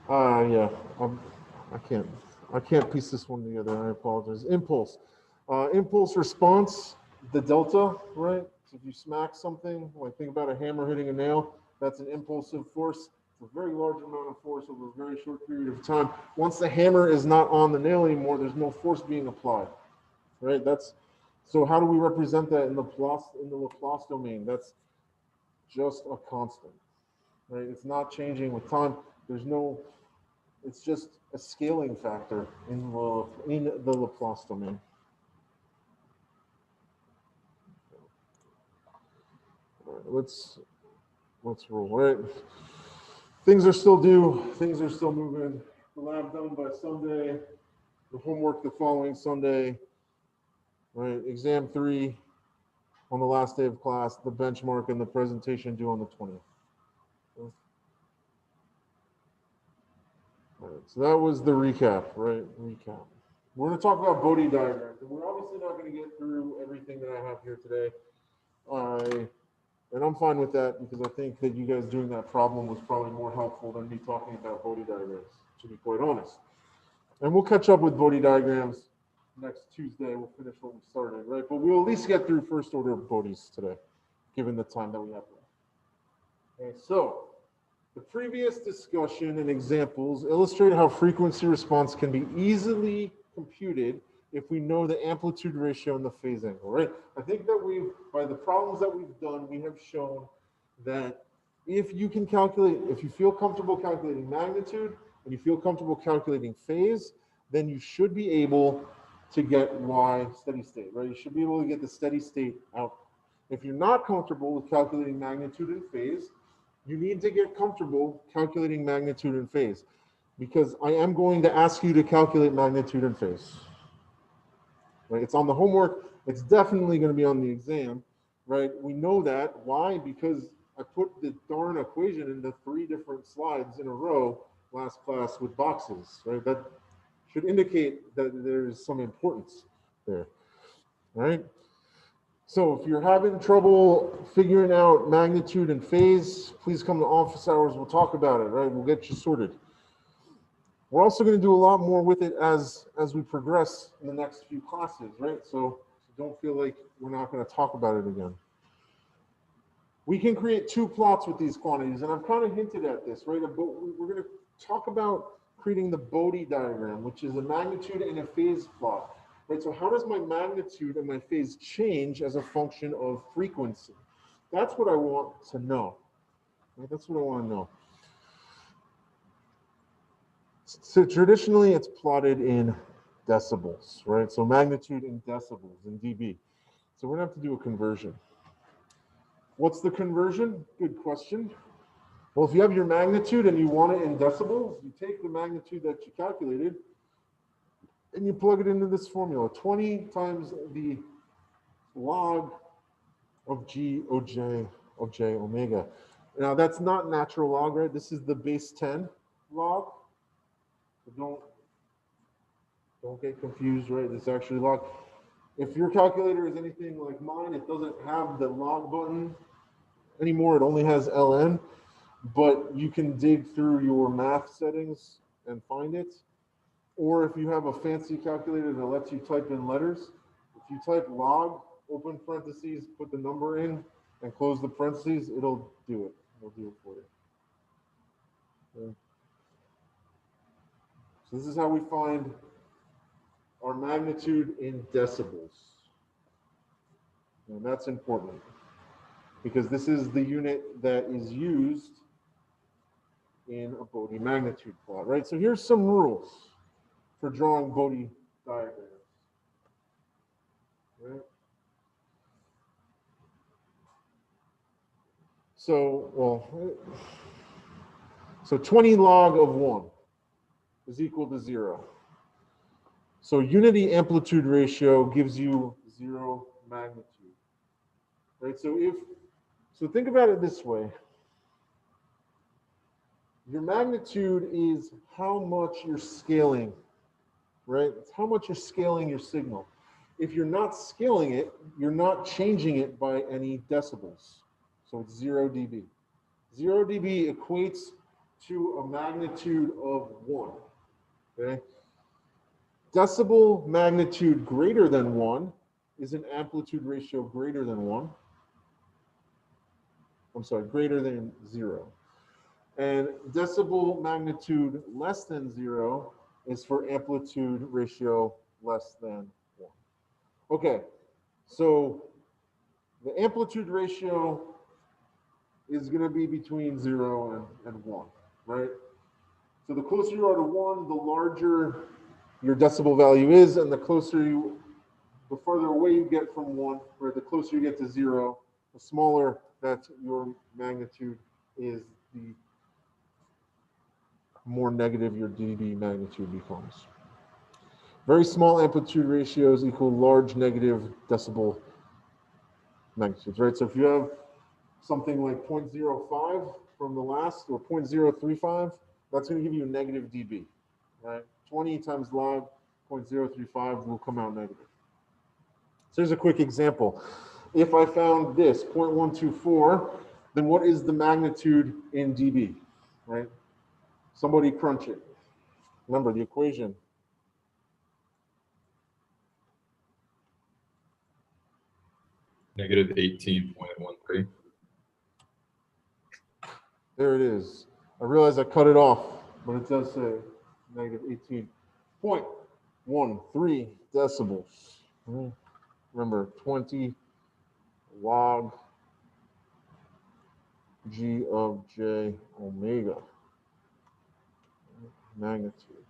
Speaker 1: Yeah, I can't, I can't piece this one together. I apologize. Impulse, impulse response, the delta, right? So if you smack something, like think about a hammer hitting a nail, that's an impulsive force. It's a very large amount of force over a very short period of time. Once the hammer is not on the nail anymore, there's no force being applied, right? So how do we represent that in the Laplace domain? That's just a constant, right? It's not changing with time. It's just a scaling factor in the Laplace domain. All right, let's roll. All right. Things are still due. Things are still moving. The lab done by Sunday. The homework the following Sunday. All right. Exam 3 on the last day of class. The benchmark and the presentation due on the 20th. All right, so that was the recap, right? Recap. We're going to talk about Bode diagrams, and we're obviously not going to get through everything that I have here today. And I'm fine with that because I think that you guys doing that problem was probably more helpful than me talking about Bode diagrams, to be quite honest. And we'll catch up with Bode diagrams next Tuesday. We'll finish what we started, right? But we'll at least get through first order Bodes today, given the time that we have left. Okay, so the previous discussion and examples illustrate how frequency response can be easily computed if we know the amplitude ratio and the phase angle, right? I think that by the problems that we've done, we have shown that if you can calculate, if you feel comfortable calculating magnitude and you feel comfortable calculating phase, then you should be able to get Y steady state, right? You should be able to get the steady state out. If you're not comfortable with calculating magnitude and phase, you need to get comfortable calculating magnitude and phase, because I am going to ask you to calculate magnitude and phase. Right? It's on the homework. It's definitely going to be on the exam, right? We know that. Why? Because I put the darn equation into 3 different slides in a row last class with boxes, right? That should indicate that there's some importance there, right? So if you're having trouble figuring out magnitude and phase, please come to office hours. We'll talk about it, right? We'll get you sorted. We're also going to do a lot more with it as we progress in the next few classes, right? So don't feel like we're not going to talk about it again. We can create 2 plots with these quantities, and I've kind of hinted at this, right? But we're going to talk about creating the Bode diagram, which is a magnitude and a phase plot, right? So how does my magnitude and my phase change as a function of frequency? That's what I want to know, right? That's what I want to know. So traditionally, it's plotted in decibels, right? So magnitude in decibels, in dB. So we're going to have to do a conversion. What's the conversion? Good question. Well, if you have your magnitude and you want it in decibels, you take the magnitude that you calculated and you plug it into this formula, 20 times the log of G Oj of J omega. Now, that's not natural log, right? This is the base 10 log. So don't get confused, right? It's actually log. If your calculator is anything like mine, it doesn't have the log button anymore. It only has ln, but you can dig through your math settings and find it. Or if you have a fancy calculator that lets you type in letters, if you type log, open parentheses, put the number in, and close the parentheses, it'll do it. It'll do it for you. Okay. So this is how we find our magnitude in decibels. And that's important because this is the unit that is used in a Bode magnitude plot, right? So here's some rules for drawing Bode diagrams, right? So 20 log of 1 is equal to 0. So unity amplitude ratio gives you 0 magnitude, right? So think about it this way. Your magnitude is how much you're scaling, right? It's how much you're scaling your signal. If you're not scaling it, you're not changing it by any decibels. So it's 0 dB. 0 dB equates to a magnitude of 1, okay? Decibel magnitude greater than 1 is an amplitude ratio greater than 1. I'm sorry, greater than 0. And decibel magnitude less than 0 is for amplitude ratio less than 1. Okay, so the amplitude ratio is going to be between 0 and 1, right? So the closer you are to 1, the larger your decibel value is, and the further away you get from 1, or the closer you get to 0, the smaller that your magnitude is, the more negative your dB magnitude becomes. Very small amplitude ratios equal large negative decibel magnitudes, right? So if you have something like 0.05 from the last, or 0.035, that's going to give you a negative dB. right? 20 times log 0.035 will come out negative. So here's a quick example. If I found this 0.124, then what is the magnitude in dB, right? Somebody crunch it. Remember the equation.
Speaker 4: Negative 18.13.
Speaker 1: There it is. I realize I cut it off, but it does say negative 18.13 decibels. Remember, 20 log G of J omega magnitude.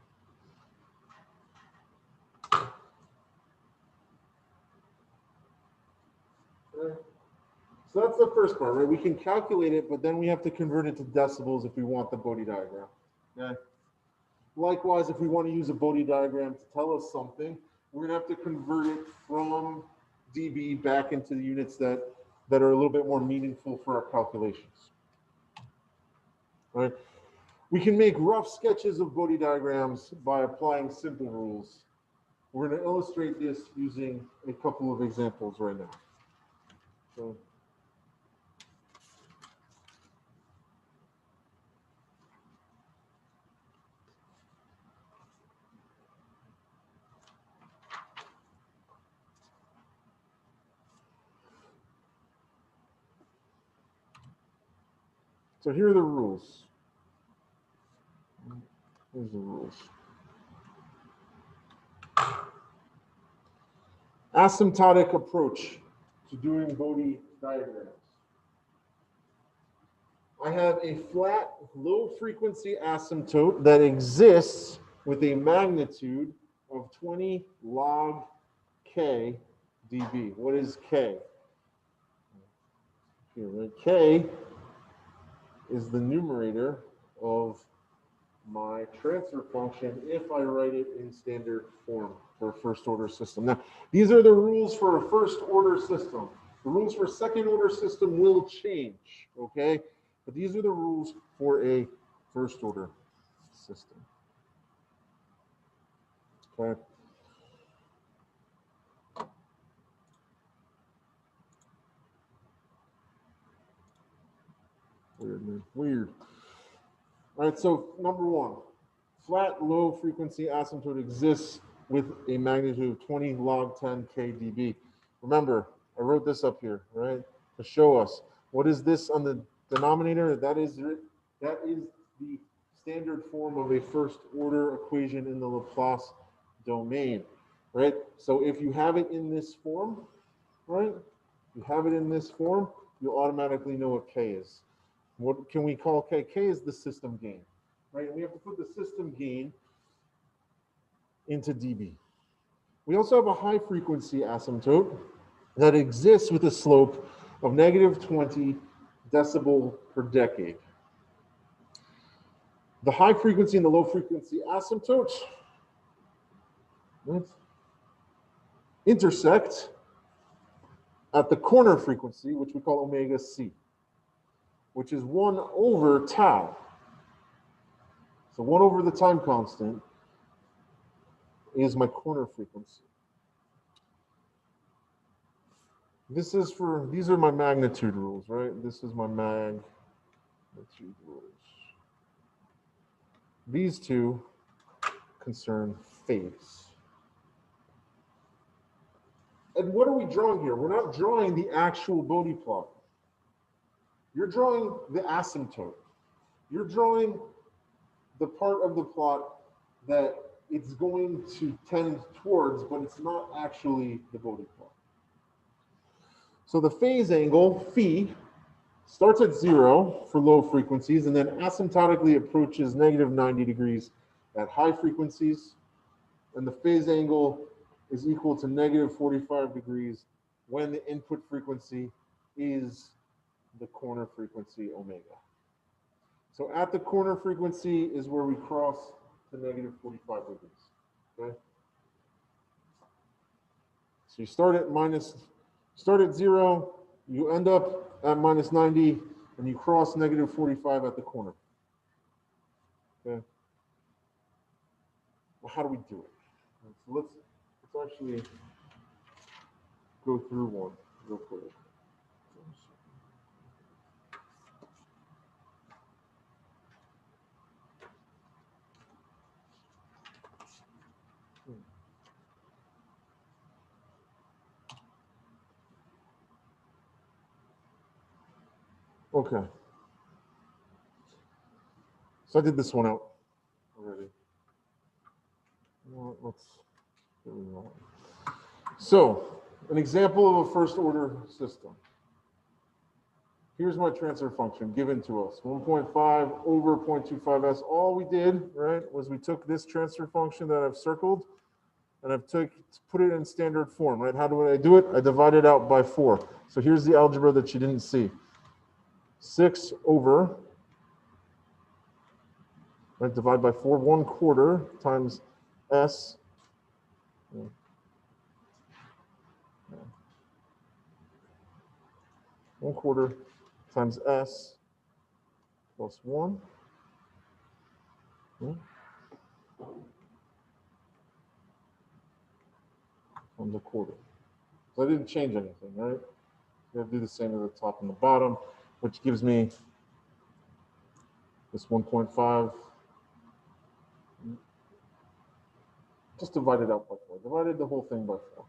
Speaker 1: Okay. So that's the first part, right? We can calculate it, but then we have to convert it to decibels if we want the Bode diagram. Okay. Likewise, if we want to use a Bode diagram to tell us something, we're going to have to convert it from dB back into the units that are a little bit more meaningful for our calculations. All right. We can make rough sketches of Bode diagrams by applying simple rules. We're going to illustrate this using a couple of examples right now. So here are the rules. Here's the rules. Asymptotic approach to doing Bode diagrams. I have a flat, low-frequency asymptote that exists with a magnitude of 20 log K dB. What is K? Here, right? K is the numerator of my transfer function if I write it in standard form for a first order system. Now, these are the rules for a first order system. The rules for a second order system will change, okay? But these are the rules for a first order system. Okay. Weird, man. Weird. All right, so number one, flat low frequency asymptote exists with a magnitude of 20 log 10 kdB. Remember, I wrote this up here, right, to show us what is this on the denominator. That is the standard form of a first order equation in the Laplace domain, right? So if you have it in this form, right, you have it in this form, you'll automatically know what K is. What can we call K? K is the system gain, right? And we have to put the system gain into dB. We also have a high frequency asymptote that exists with a slope of negative 20 decibel per decade. The high frequency and the low frequency asymptotes intersect at the corner frequency, which we call omega C, which is 1 over tau. So 1 over the time constant is my corner frequency. These are my magnitude rules, right? This is my magnitude rules. These two concern phase. And what are we drawing here? We're not drawing the actual Bode plot. You're drawing the asymptote. You're drawing the part of the plot that it's going to tend towards, but it's not actually the Bode plot. So the phase angle, phi, starts at 0 for low frequencies and then asymptotically approaches negative 90 degrees at high frequencies. And the phase angle is equal to negative 45 degrees when the input frequency is the corner frequency omega. So at the corner frequency is where we cross to negative 45 degrees. Okay. So you start at 0, you end up at minus 90, and you cross negative 45 at the corner. Okay. Well, how do we do it? So let's actually go through one real quick. Okay. So I did this one out already. Well, let's get rid of that. So an example of a first order system. Here's my transfer function given to us, 1.5 over 0.25s. All we did, right, was we took this transfer function that I've circled and I've put it in standard form, right? How do I do it? I divide it out by 4. So here's the algebra that you didn't see. 6 over, right, divide by 4, 1/4 times s. 1/4 times s plus 1. On the quarter. So I didn't change anything, right? You have to do the same at the top and the bottom, which gives me this 1.5. Just divided out by 4. Divided the whole thing by 4.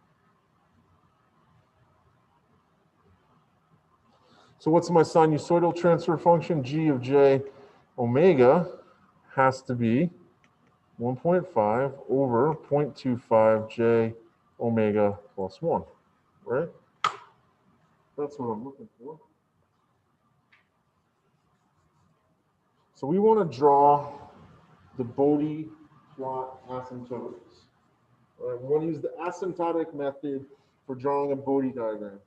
Speaker 1: So what's my sinusoidal transfer function? G of j omega has to be 1.5 over 0.25 j omega plus 1, right? That's what I'm looking for. So we want to draw the Bode plot asymptotics. Right, we want to use the asymptotic method for drawing a Bode diagram.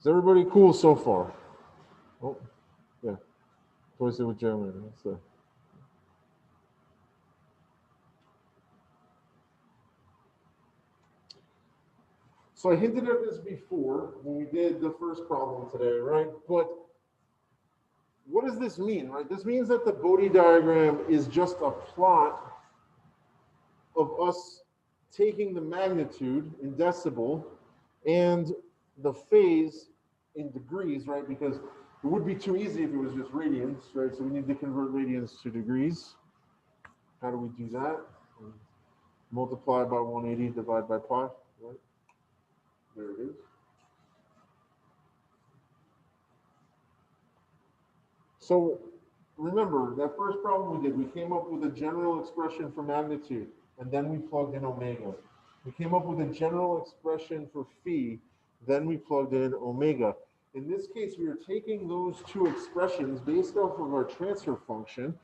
Speaker 1: Is everybody cool so far? Oh, yeah. Twice it with Jeremy. So I hinted at this before when we did the first problem today, right? But what does this mean, right? This means that the Bode diagram is just a plot of us taking the magnitude in decibel and the phase in degrees, right? Because it would be too easy if it was just radians, right? So we need to convert radians to degrees. How do we do that? Multiply by 180, divide by pi, right? There it is. So remember, that first problem we did, we came up with a general expression for magnitude, and then we plugged in omega. We came up with a general expression for phi, then we plugged in omega. In this case, we are taking those two expressions based off of our transfer function,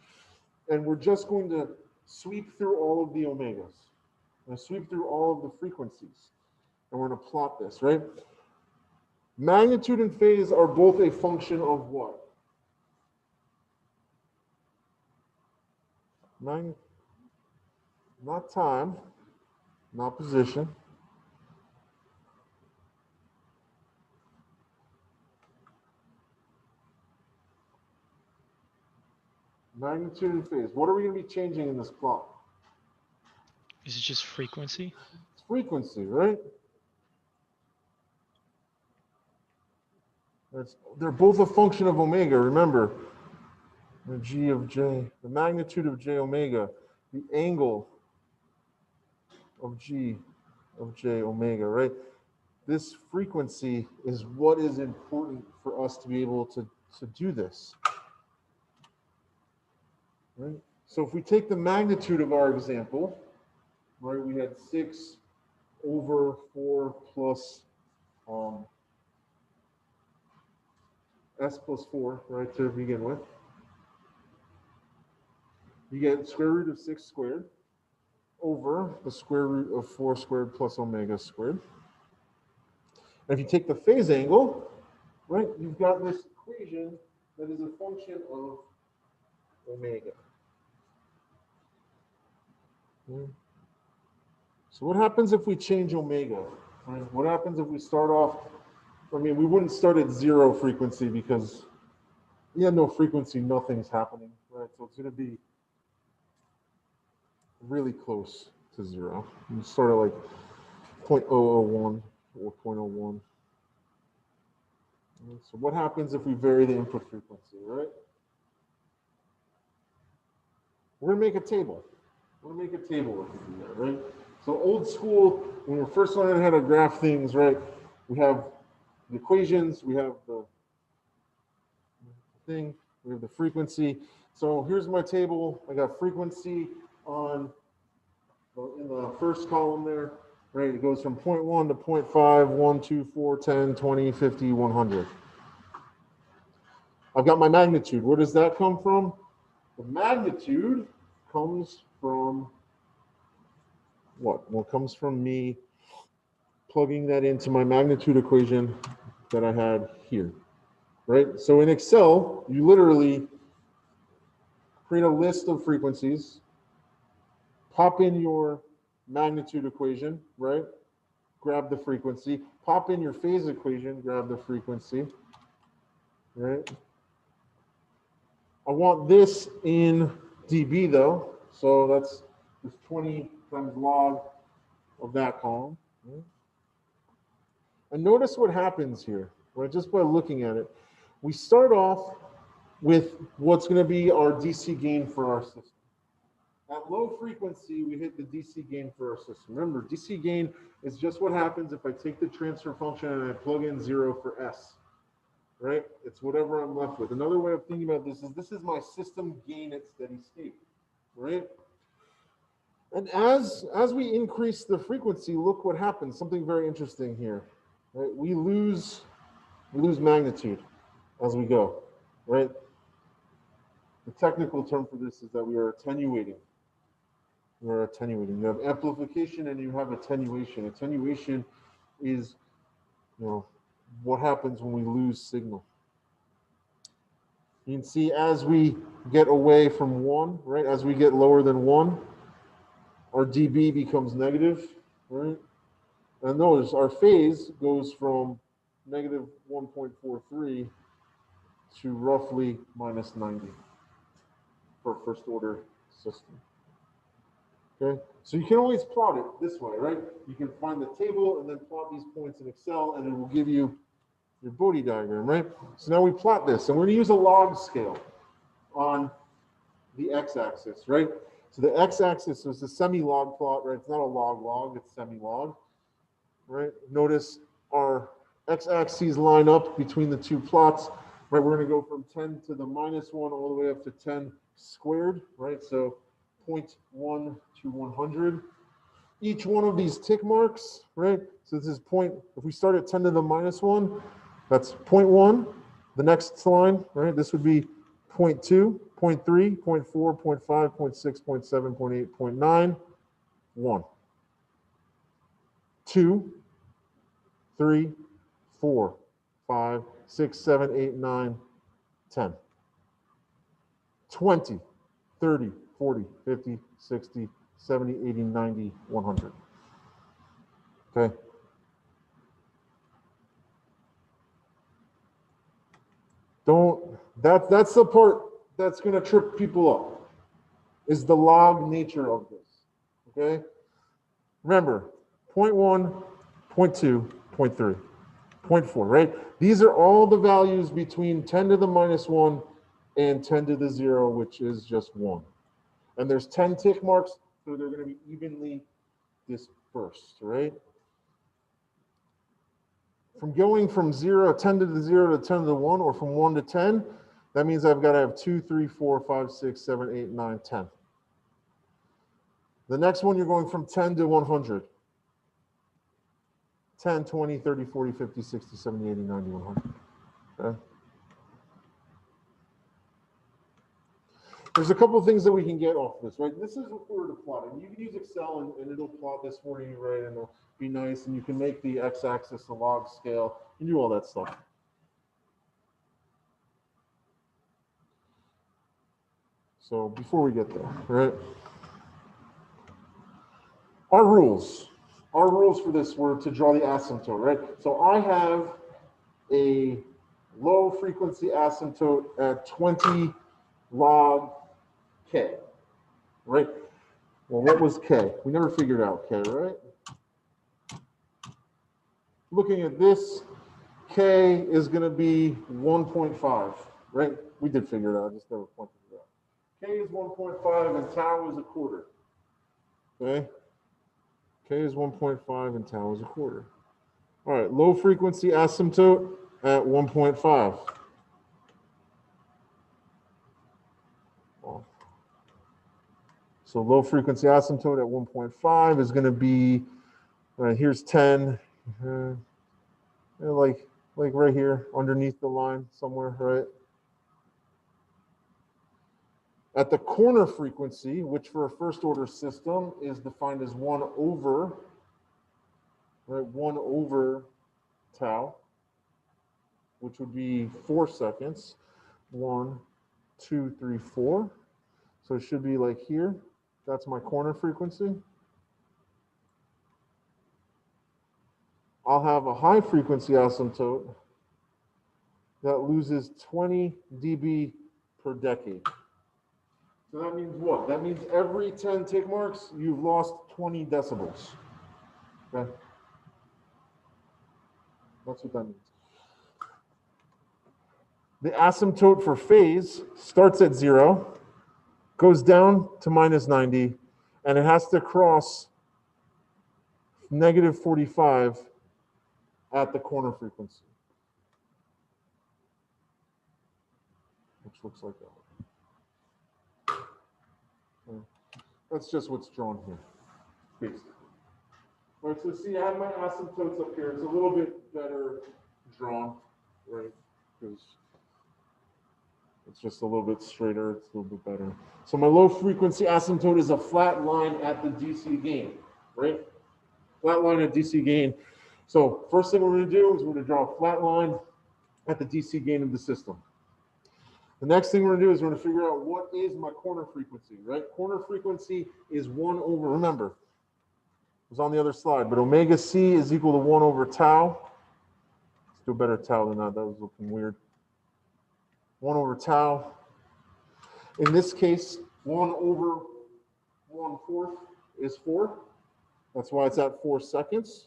Speaker 1: and we're just going to sweep through all of the omegas. We're going to sweep through all of the frequencies, and we're going to plot this, right? Magnitude and phase are both a function of what? Not time, not position. Magnitude and phase. What are we going to be changing in this plot?
Speaker 2: Is it just frequency?
Speaker 1: It's frequency, right? They're both a function of omega. Remember, the g of j, the magnitude of j omega, the angle of g of j omega, right? This frequency is what is important for us to be able to do this. Right? So if we take the magnitude of our example, right, we had 6 over 4 plus s plus 4, right, to begin with. You get square root of 6 squared over the square root of 4 squared plus omega squared. And if you take the phase angle, right, you've got this equation that is a function of omega. So what happens if we change omega? Right? What happens if we start off, I mean, we wouldn't start at 0 frequency because Yeah, no frequency, nothing's happening, right? So it's going to be really close to zero. It's sort of like 0.001 or 0.01. So what happens if we vary the input frequency, right? We're going to make a table. We're going to make a table if we do that, right? So old school, when we're first learning how to graph things, right, we have the equations, we have the thing, we have the frequency. So here's my table. I got frequency on in the first column there, right? It goes from 0.1 to 0.5, 1, 2, 4, 10, 20, 50, 100. I've got my magnitude. Where does that come from? The magnitude comes from what? Well, it comes from me plugging that into my magnitude equation that I had here, right? So in Excel, you literally create a list of frequencies, pop in your magnitude equation, right? Grab the frequency, pop in your phase equation, grab the frequency, right? I want this in dB though, so that's 20 times log of that column. Right? And notice what happens here, right? Just by looking at it. We start off with what's going to be our DC gain for our system. At low frequency, we hit the DC gain for our system. Remember, DC gain is just what happens if I take the transfer function and I plug in 0 for S, right? It's whatever I'm left with. Another way of thinking about this is my system gain at steady state, right? And as we increase the frequency, look what happens. Something very interesting here, right? We lose magnitude as we go, right? The technical term for this is that we are attenuating. We're attenuating. You have amplification and you have attenuation. Attenuation is, what happens when we lose signal. You can see as we get away from 1, right? As we get lower than 1, our dB becomes negative, right? And notice our phase goes from negative 1.43 to roughly minus 90 for a first order system. Okay, so you can always plot it this way, right? You can find the table and then plot these points in Excel and it will give you your Bode diagram, right? So now we plot this and we're going to use a log scale on the x-axis, right? So the x-axis is a semi-log plot, right? It's not a log, it's semi-log, right? Notice our x-axes line up between the two plots, right? We're going to go from 10 to the minus 1 all the way up to 10 squared, right? So 0.1 to 100. Each one of these tick marks, right? So this is if we start at 10 to the minus 1, that's 0.1. The next line, right? This would be 0.2, 0.3, 0.4, 0.5, 0.6, 0.7, 0.8, 0.9, 1. 2, 3, 4, 5, 6, 7, 8, 9, 10. 20, 30, 40, 50, 60, 70, 80, 90, 100. Okay. That's the part that's going to trip people up, is the log nature of this. Okay. Remember, 0.1, 0.2, 0.3, 0.4, right? These are all the values between 10 to the minus 1 and 10 to the 0, which is just 1. And there's 10 tick marks, so they're going to be evenly dispersed, right? From going from 10 to the 0 to 10 to the 1, or from 1 to 10, that means I've got to have 2, 3, 4, 5, 6, 7, 8, 9, 10. The next one, you're going from 10 to 100. 10, 20, 30, 40, 50, 60, 70, 80, 90, 100. Okay. There's a couple of things that we can get off this, right? This is what we were to plot. And you can use Excel and it'll plot this for you, right? And it'll be nice. And you can make the x-axis the log scale and do all that stuff. So before we get there, right? Our rules for this were to draw the asymptote, right? So I have a low frequency asymptote at 20 log K, right? Well, what was K? We never figured out K, right? Looking at this, K is going to be 1.5, right? We did figure it out, I just never pointed it out. K is 1.5 and tau is a quarter, okay? K is 1.5 and tau is a quarter. All right, low frequency asymptote at 1.5. So low frequency asymptote at 1.5 is going to be, here's 10, like right here underneath the line somewhere, right? At the corner frequency, which for a first order system is defined as 1 over, right, 1 over tau, which would be 4 seconds. 1, 2, 3, 4. So it should be like here. That's my corner frequency. I'll have a high frequency asymptote that loses 20 dB per decade. So that means what? That means every 10 tick marks, you've lost 20 decibels. Okay? That's what that means. The asymptote for phase starts at 0, goes down to minus 90, and it has to cross negative 45 at the corner frequency, which looks like that. Okay. That's just what's drawn here, basically. All right, so see, I have my asymptotes up here. It's a little bit better drawn, right? Because it's just a little bit straighter. It's a little bit better. So my low frequency asymptote is a flat line at the DC gain, right? Flat line at DC gain. So first thing we're going to do is we're going to draw a flat line at the DC gain of the system. The next thing we're going to do is we're going to figure out what is my corner frequency, right? Corner frequency is 1 over, remember, it was on the other slide, but omega C is equal to 1 over tau. Let's do a better tau than that. That was looking weird. 1 over tau. In this case, 1 over 1/4 is 4. That's why it's at 4 seconds.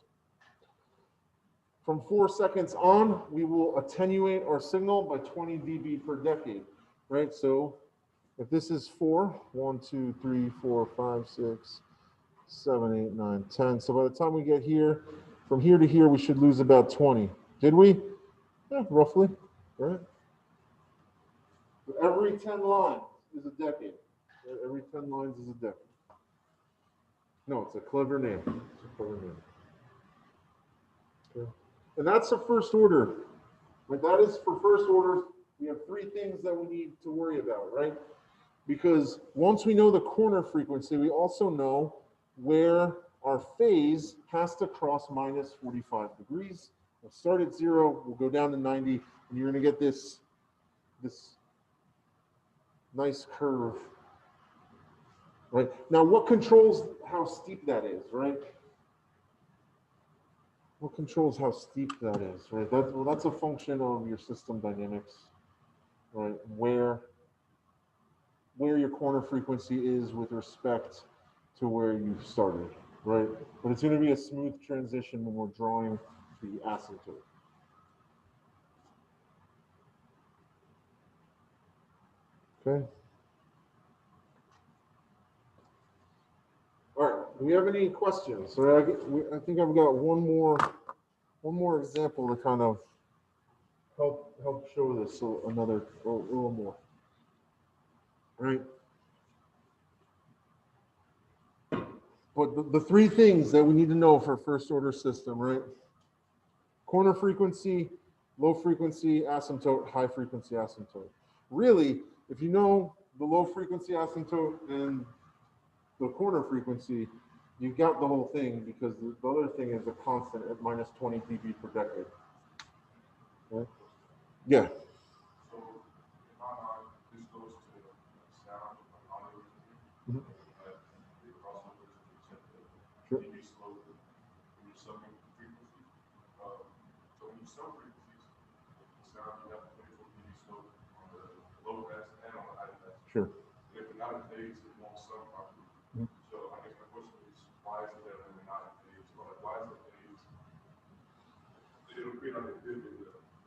Speaker 1: From 4 seconds on, we will attenuate our signal by 20 dB per decade, right? So if this is 4, 1, 2, 3, 4, 5, 6, 7, 8, 9, 10. So by the time we get here, from here to here, we should lose about 20. Did we? Yeah, roughly, right? Every 10 lines is a decade. Every 10 lines is a decade. No, it's a clever name. It's a clever name. Okay. And that's the first order. Like that is for first order. We have 3 things that we need to worry about, right? Because once we know the corner frequency, we also know where our phase has to cross minus 45 degrees. We'll start at 0, we'll go down to 90, and you're going to get this nice curve, right? Now, what controls how steep that is, right? What controls how steep that is, right? That's a function of your system dynamics, right? Where your corner frequency is with respect to where you started, right? But it's going to be a smooth transition when we're drawing the asymptote. Okay. All right. Do we have any questions? So I think I've got one more example to kind of help show this a little more. All right. But the 3 things that we need to know for a first order system, right? Corner frequency, low frequency asymptote, high frequency asymptote. Really, if you know the low frequency asymptote and the corner frequency, you've got the whole thing, because the other thing is a constant at minus 20 dB per decade. Okay? Yeah.
Speaker 4: So if I'm this goes to sound and audio,
Speaker 1: Mhm.
Speaker 4: the crossover
Speaker 1: Sure.
Speaker 4: can be slow when you're subbing frequencies. So when you sub frequencies, sound, you have to pay for the scope on the low pass and on the high pass.
Speaker 1: Sure.
Speaker 4: If they're not in phase, it won't sound properly.
Speaker 1: Mhm.
Speaker 4: So I guess my question is, why is it that when they're not in phase, or like, why is it phase? It'll create like a vivid.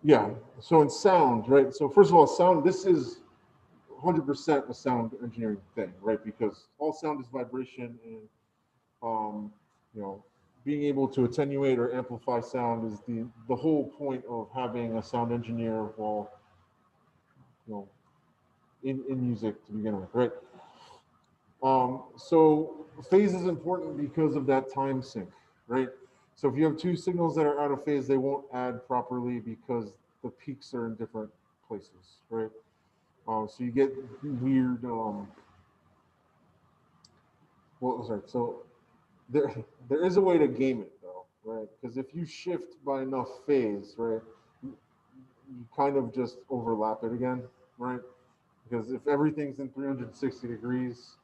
Speaker 1: Yeah. So in sound, right? So first of all, sound, this is 100% a sound engineering thing, right? Because all sound is vibration, and you know, being able to attenuate or amplify sound is the whole point of having a sound engineer, while you know, in music to begin with, right? So phase is important because of that time sync, right? So if you have two signals that are out of phase, they won't add properly because the peaks are in different places, right? So you get weird. Well, sorry. So there is a way to game it though, right? Because if you shift by enough phase, right, you kind of just overlap it again, right? Because if everything's in 360 degrees,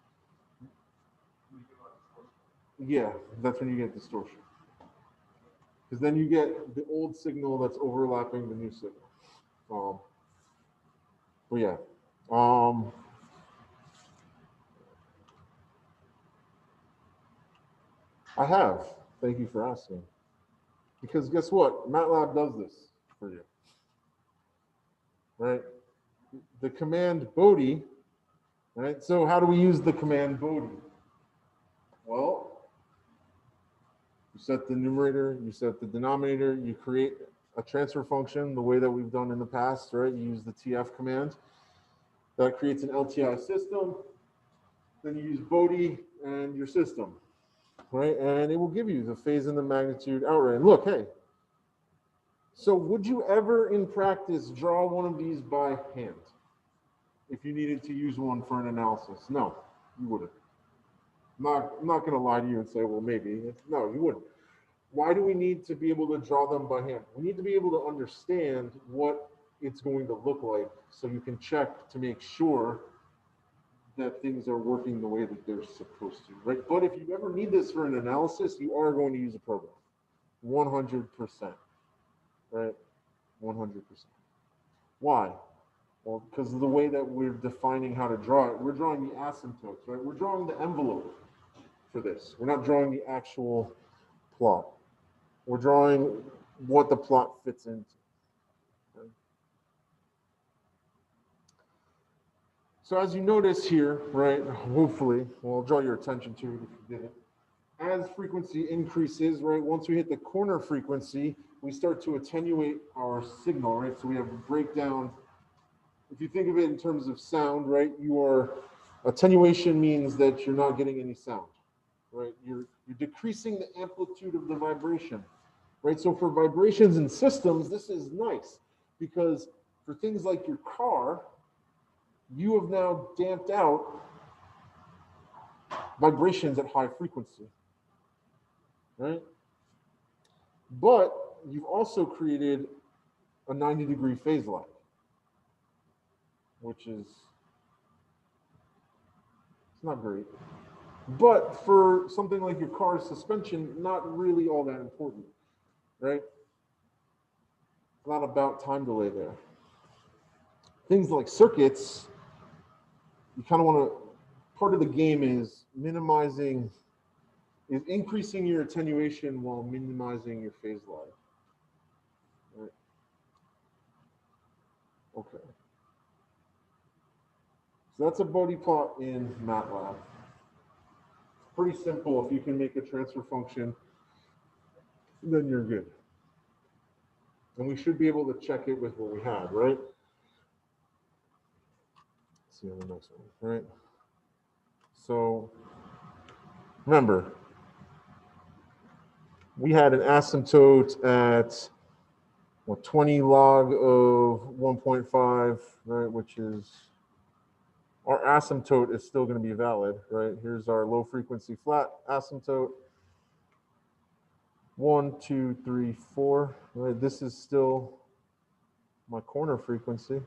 Speaker 1: yeah, that's when you get distortion. Because then you get the old signal that's overlapping the new signal. But yeah. I have. Thank you for asking. Because guess what? MATLAB does this for you, right? The command Bode, right? So how do we use the command Bode? Well, you set the numerator, you set the denominator, you create a transfer function the way that we've done in the past, right? You use the TF command. That creates an LTI system. Then you use Bode and your system, right? And it will give you the phase and the magnitude outright. And look, hey, so would you ever in practice draw one of these by hand if you needed to use one for an analysis? No, you wouldn't. I'm not going to lie to you and say, well, maybe. No, you wouldn't. Why do we need to be able to draw them by hand? We need to be able to understand what it's going to look like so you can check to make sure that things are working the way that they're supposed to, right? But if you ever need this for an analysis, you are going to use a program, 100%, right? 100%. Why? Well, because of the way that we're defining how to draw it, we're drawing the asymptotes, right? We're drawing the envelope for this. We're not drawing the actual plot. We're drawing what the plot fits into. Okay? So as you notice here, right, hopefully, well, I'll draw your attention to it if you didn't. As frequency increases, right, once we hit the corner frequency, we start to attenuate our signal, right? So we have a breakdown. If you think of it in terms of sound, right, your attenuation means that you're not getting any sound, right? You're decreasing the amplitude of the vibration, right? So for vibrations in systems, this is nice because for things like your car, you have now damped out vibrations at high frequency, right? But you've also created a 90-degree phase lag, which is, it's not great. But for something like your car's suspension, not really all that important, right? It's not about time delay there. Things like circuits, you kind of want to, part of the game is increasing your attenuation while minimizing your phase lag. Right? Okay. So that's a Bode plot in MATLAB. It's pretty simple. If you can make a transfer function, then you're good. And we should be able to check it with what we have, right? Let's see on the next one, right? So remember, we had an asymptote at what, 20 log of 1.5, right? Which is, our asymptote is still going to be valid, right? Here's our low frequency flat asymptote. 1, 2, 3, 4, right? This is still my corner frequency.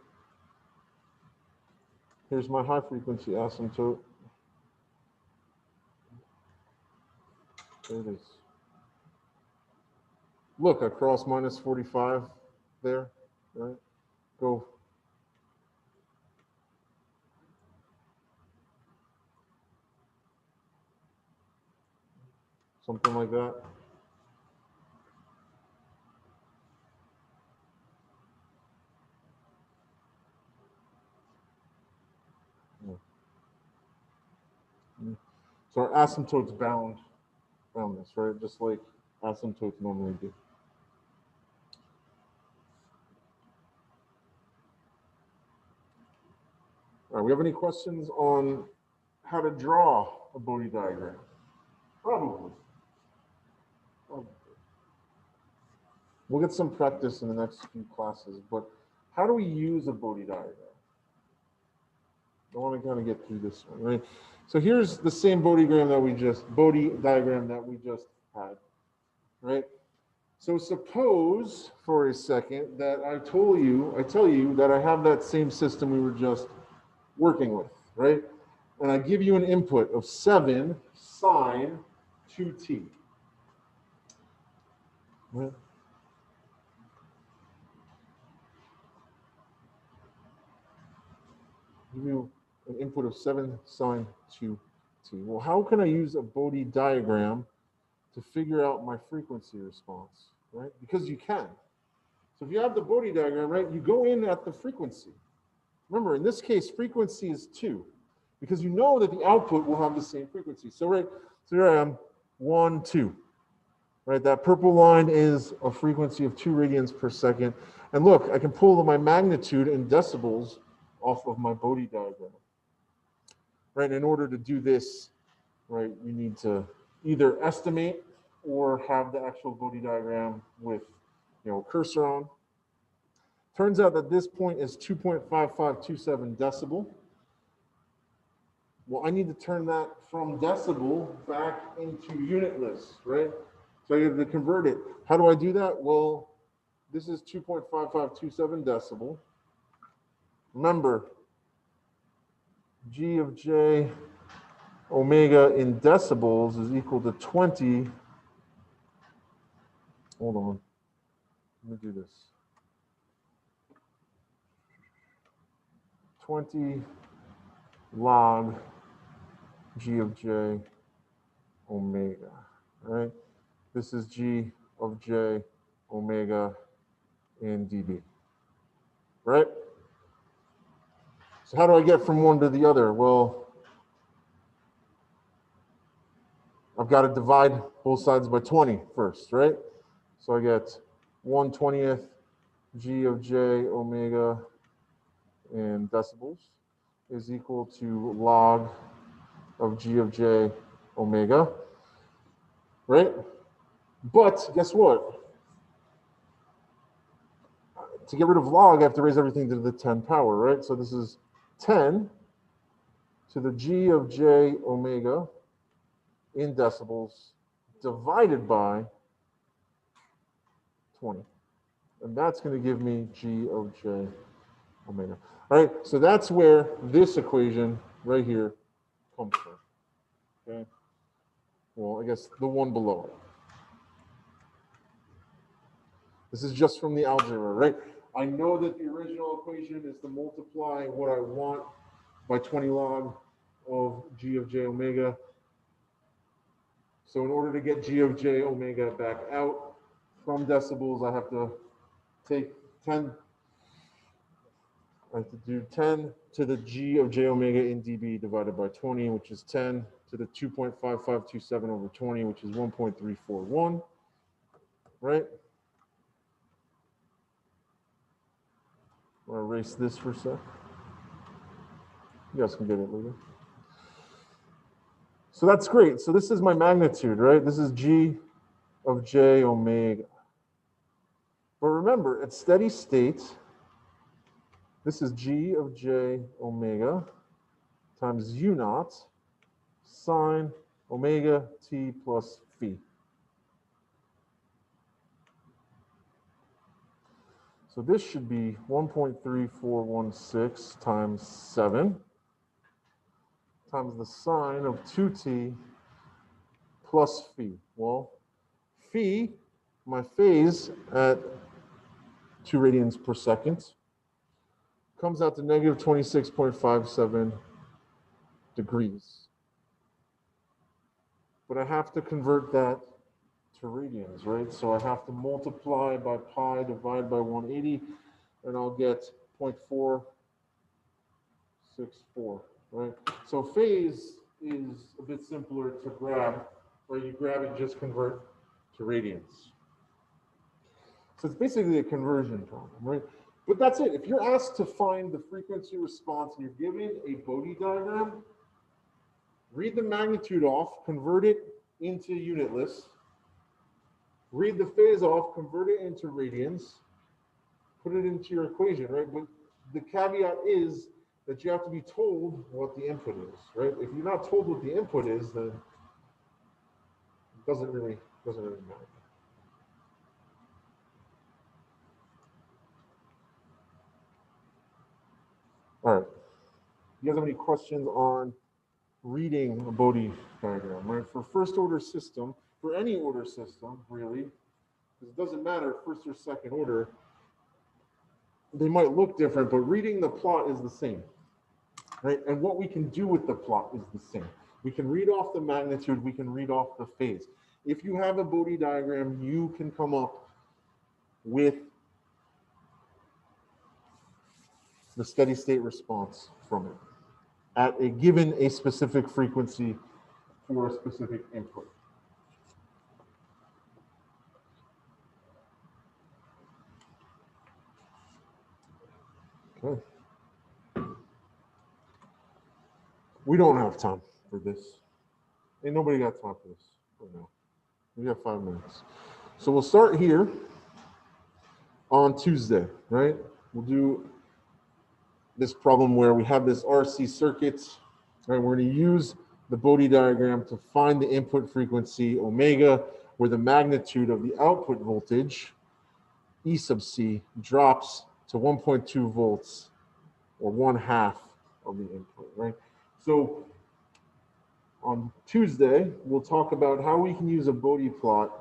Speaker 1: Here's my high frequency asymptote. There it is. Look, I crossed minus 45 there, right? Go. Something like that. So our asymptotes bound this, right? Just like asymptotes normally do. All right, we have any questions on how to draw a Bode diagram? Probably. We'll get some practice in the next few classes, but how do we use a Bode diagram? I want to kind of get through this one, right? So here's the same Bode diagram that we just had, right? So suppose for a second that I tell you that I have that same system we were just working with, right? And I give you an input of 7 sine 2t. Right? Give you an input of 7 sine 2t. Well, how can I use a Bode diagram to figure out my frequency response, right? Because you can. So if you have the Bode diagram, right, you go in at the frequency. Remember, in this case, frequency is 2, because you know that the output will have the same frequency. So here I am, 1, 2. Right, that purple line is a frequency of 2 radians per second. And look, I can pull my magnitude in decibels off of my Bode diagram. Right, and in order to do this, right, you need to either estimate or have the actual Bode diagram with, cursor on. Turns out that this point is 2.5527 decibel. Well, I need to turn that from decibel back into unitless, right? So I have to convert it. How do I do that? Well, this is 2.5527 decibel. Remember, G of J omega in decibels is equal to 20. Hold on. Let me do this. 20 log G of J omega, right? This is G of J omega in dB, right? So how do I get from one to the other? Well, I've got to divide both sides by 20 first, right? So I get 1/20th G of J omega in decibels is equal to log of G of J omega, right? But guess what? To get rid of log, I have to raise everything to the 10 power, right? So this is 10 to the G of J omega in decibels divided by 20. And that's going to give me G of J omega. All right, so that's where this equation right here comes from. Okay. Well, I guess the one below it. This is just from the algebra, right? I know that the original equation is to multiply what I want by 20 log of G of J omega. So in order to get G of J omega back out from decibels, I have to take 10. I have to do 10 to the G of J omega in dB divided by 20, which is 10 to the 2.5527 over 20, which is 1.341, right? I'll erase this for a sec. You guys can get it later. So that's great. So this is my magnitude, right? This is G of J omega. But remember, at steady state, this is G of J omega times U naught sine omega t plus phi. So this should be 1.3416 times 7 times the sine of 2t plus phi. Well, phi, my phase at 2 radians per second, comes out to negative 26.57 degrees. But I have to convert that to radians, right? So I have to multiply by pi, divide by 180, and I'll get 0.464, right? So phase is a bit simpler to grab, where you grab it and just convert to radians. So it's basically a conversion problem, right? But that's it. If you're asked to find the frequency response and you're given a Bode diagram, read the magnitude off, convert it into unitless, read the phase off, convert it into radians, put it into your equation, right? But the caveat is that you have to be told what the input is, right? If you're not told what the input is, then it doesn't really matter. All right. You guys have any questions on reading a Bode diagram, right? For first order system, for any order system, really, because it doesn't matter first or second order, they might look different, but reading the plot is the same, right? And what we can do with the plot is the same. We can read off the magnitude, we can read off the phase. If you have a Bode diagram, you can come up with the steady state response from it at a given a specific frequency for a specific input. Okay. We don't have time for this. Ain't nobody got time for this right now. We got 5 minutes. So we'll start here on Tuesday, right? We'll do this problem where we have this RC circuit, right? We're going to use the Bode diagram to find the input frequency omega, where the magnitude of the output voltage, E sub C, drops to 1.2 volts, or 1/2 of the input, right? So on Tuesday, we'll talk about how we can use a Bode plot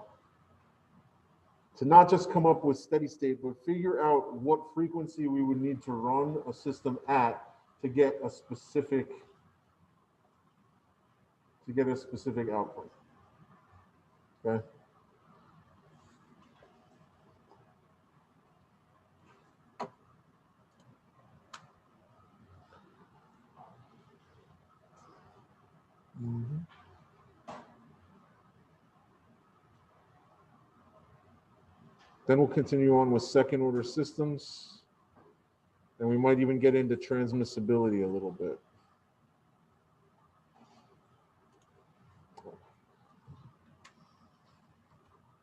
Speaker 1: to not just come up with steady state, but figure out what frequency we would need to run a system at to get a specific output. Okay. Then we'll continue on with second order systems, and we might even get into transmissibility a little bit.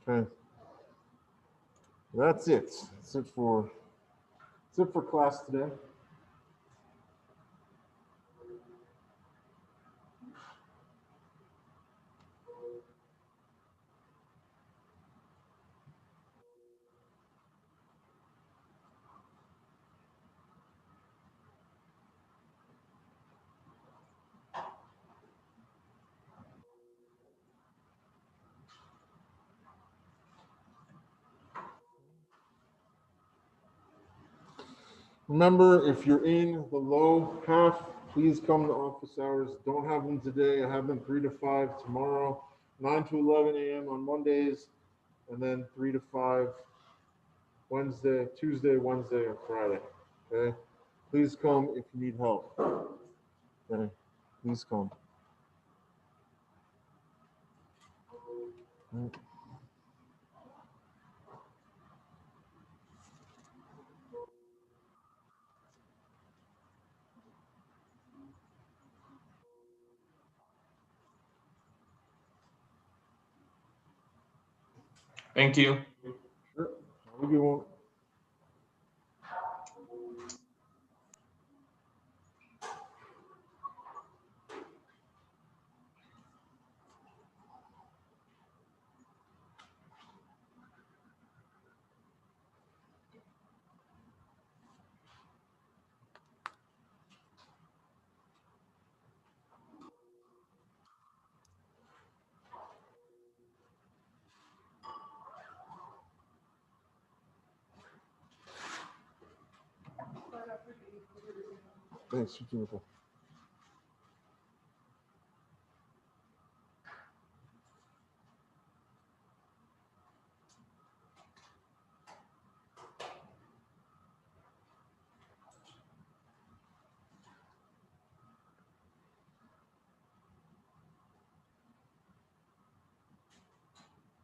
Speaker 1: Okay. That's it. That's it for class today. Remember, if you're in the low half, please come to office hours. Don't have them today. I have them 3 to 5 tomorrow, 9 to 11 a.m. on Mondays, and then 3 to 5 Tuesday, Wednesday, and Friday. Okay? Please come if you need help. Okay? Please come. All right.
Speaker 4: Thank you.
Speaker 1: Sure. Have a good one. Thanks, you too, Nicole.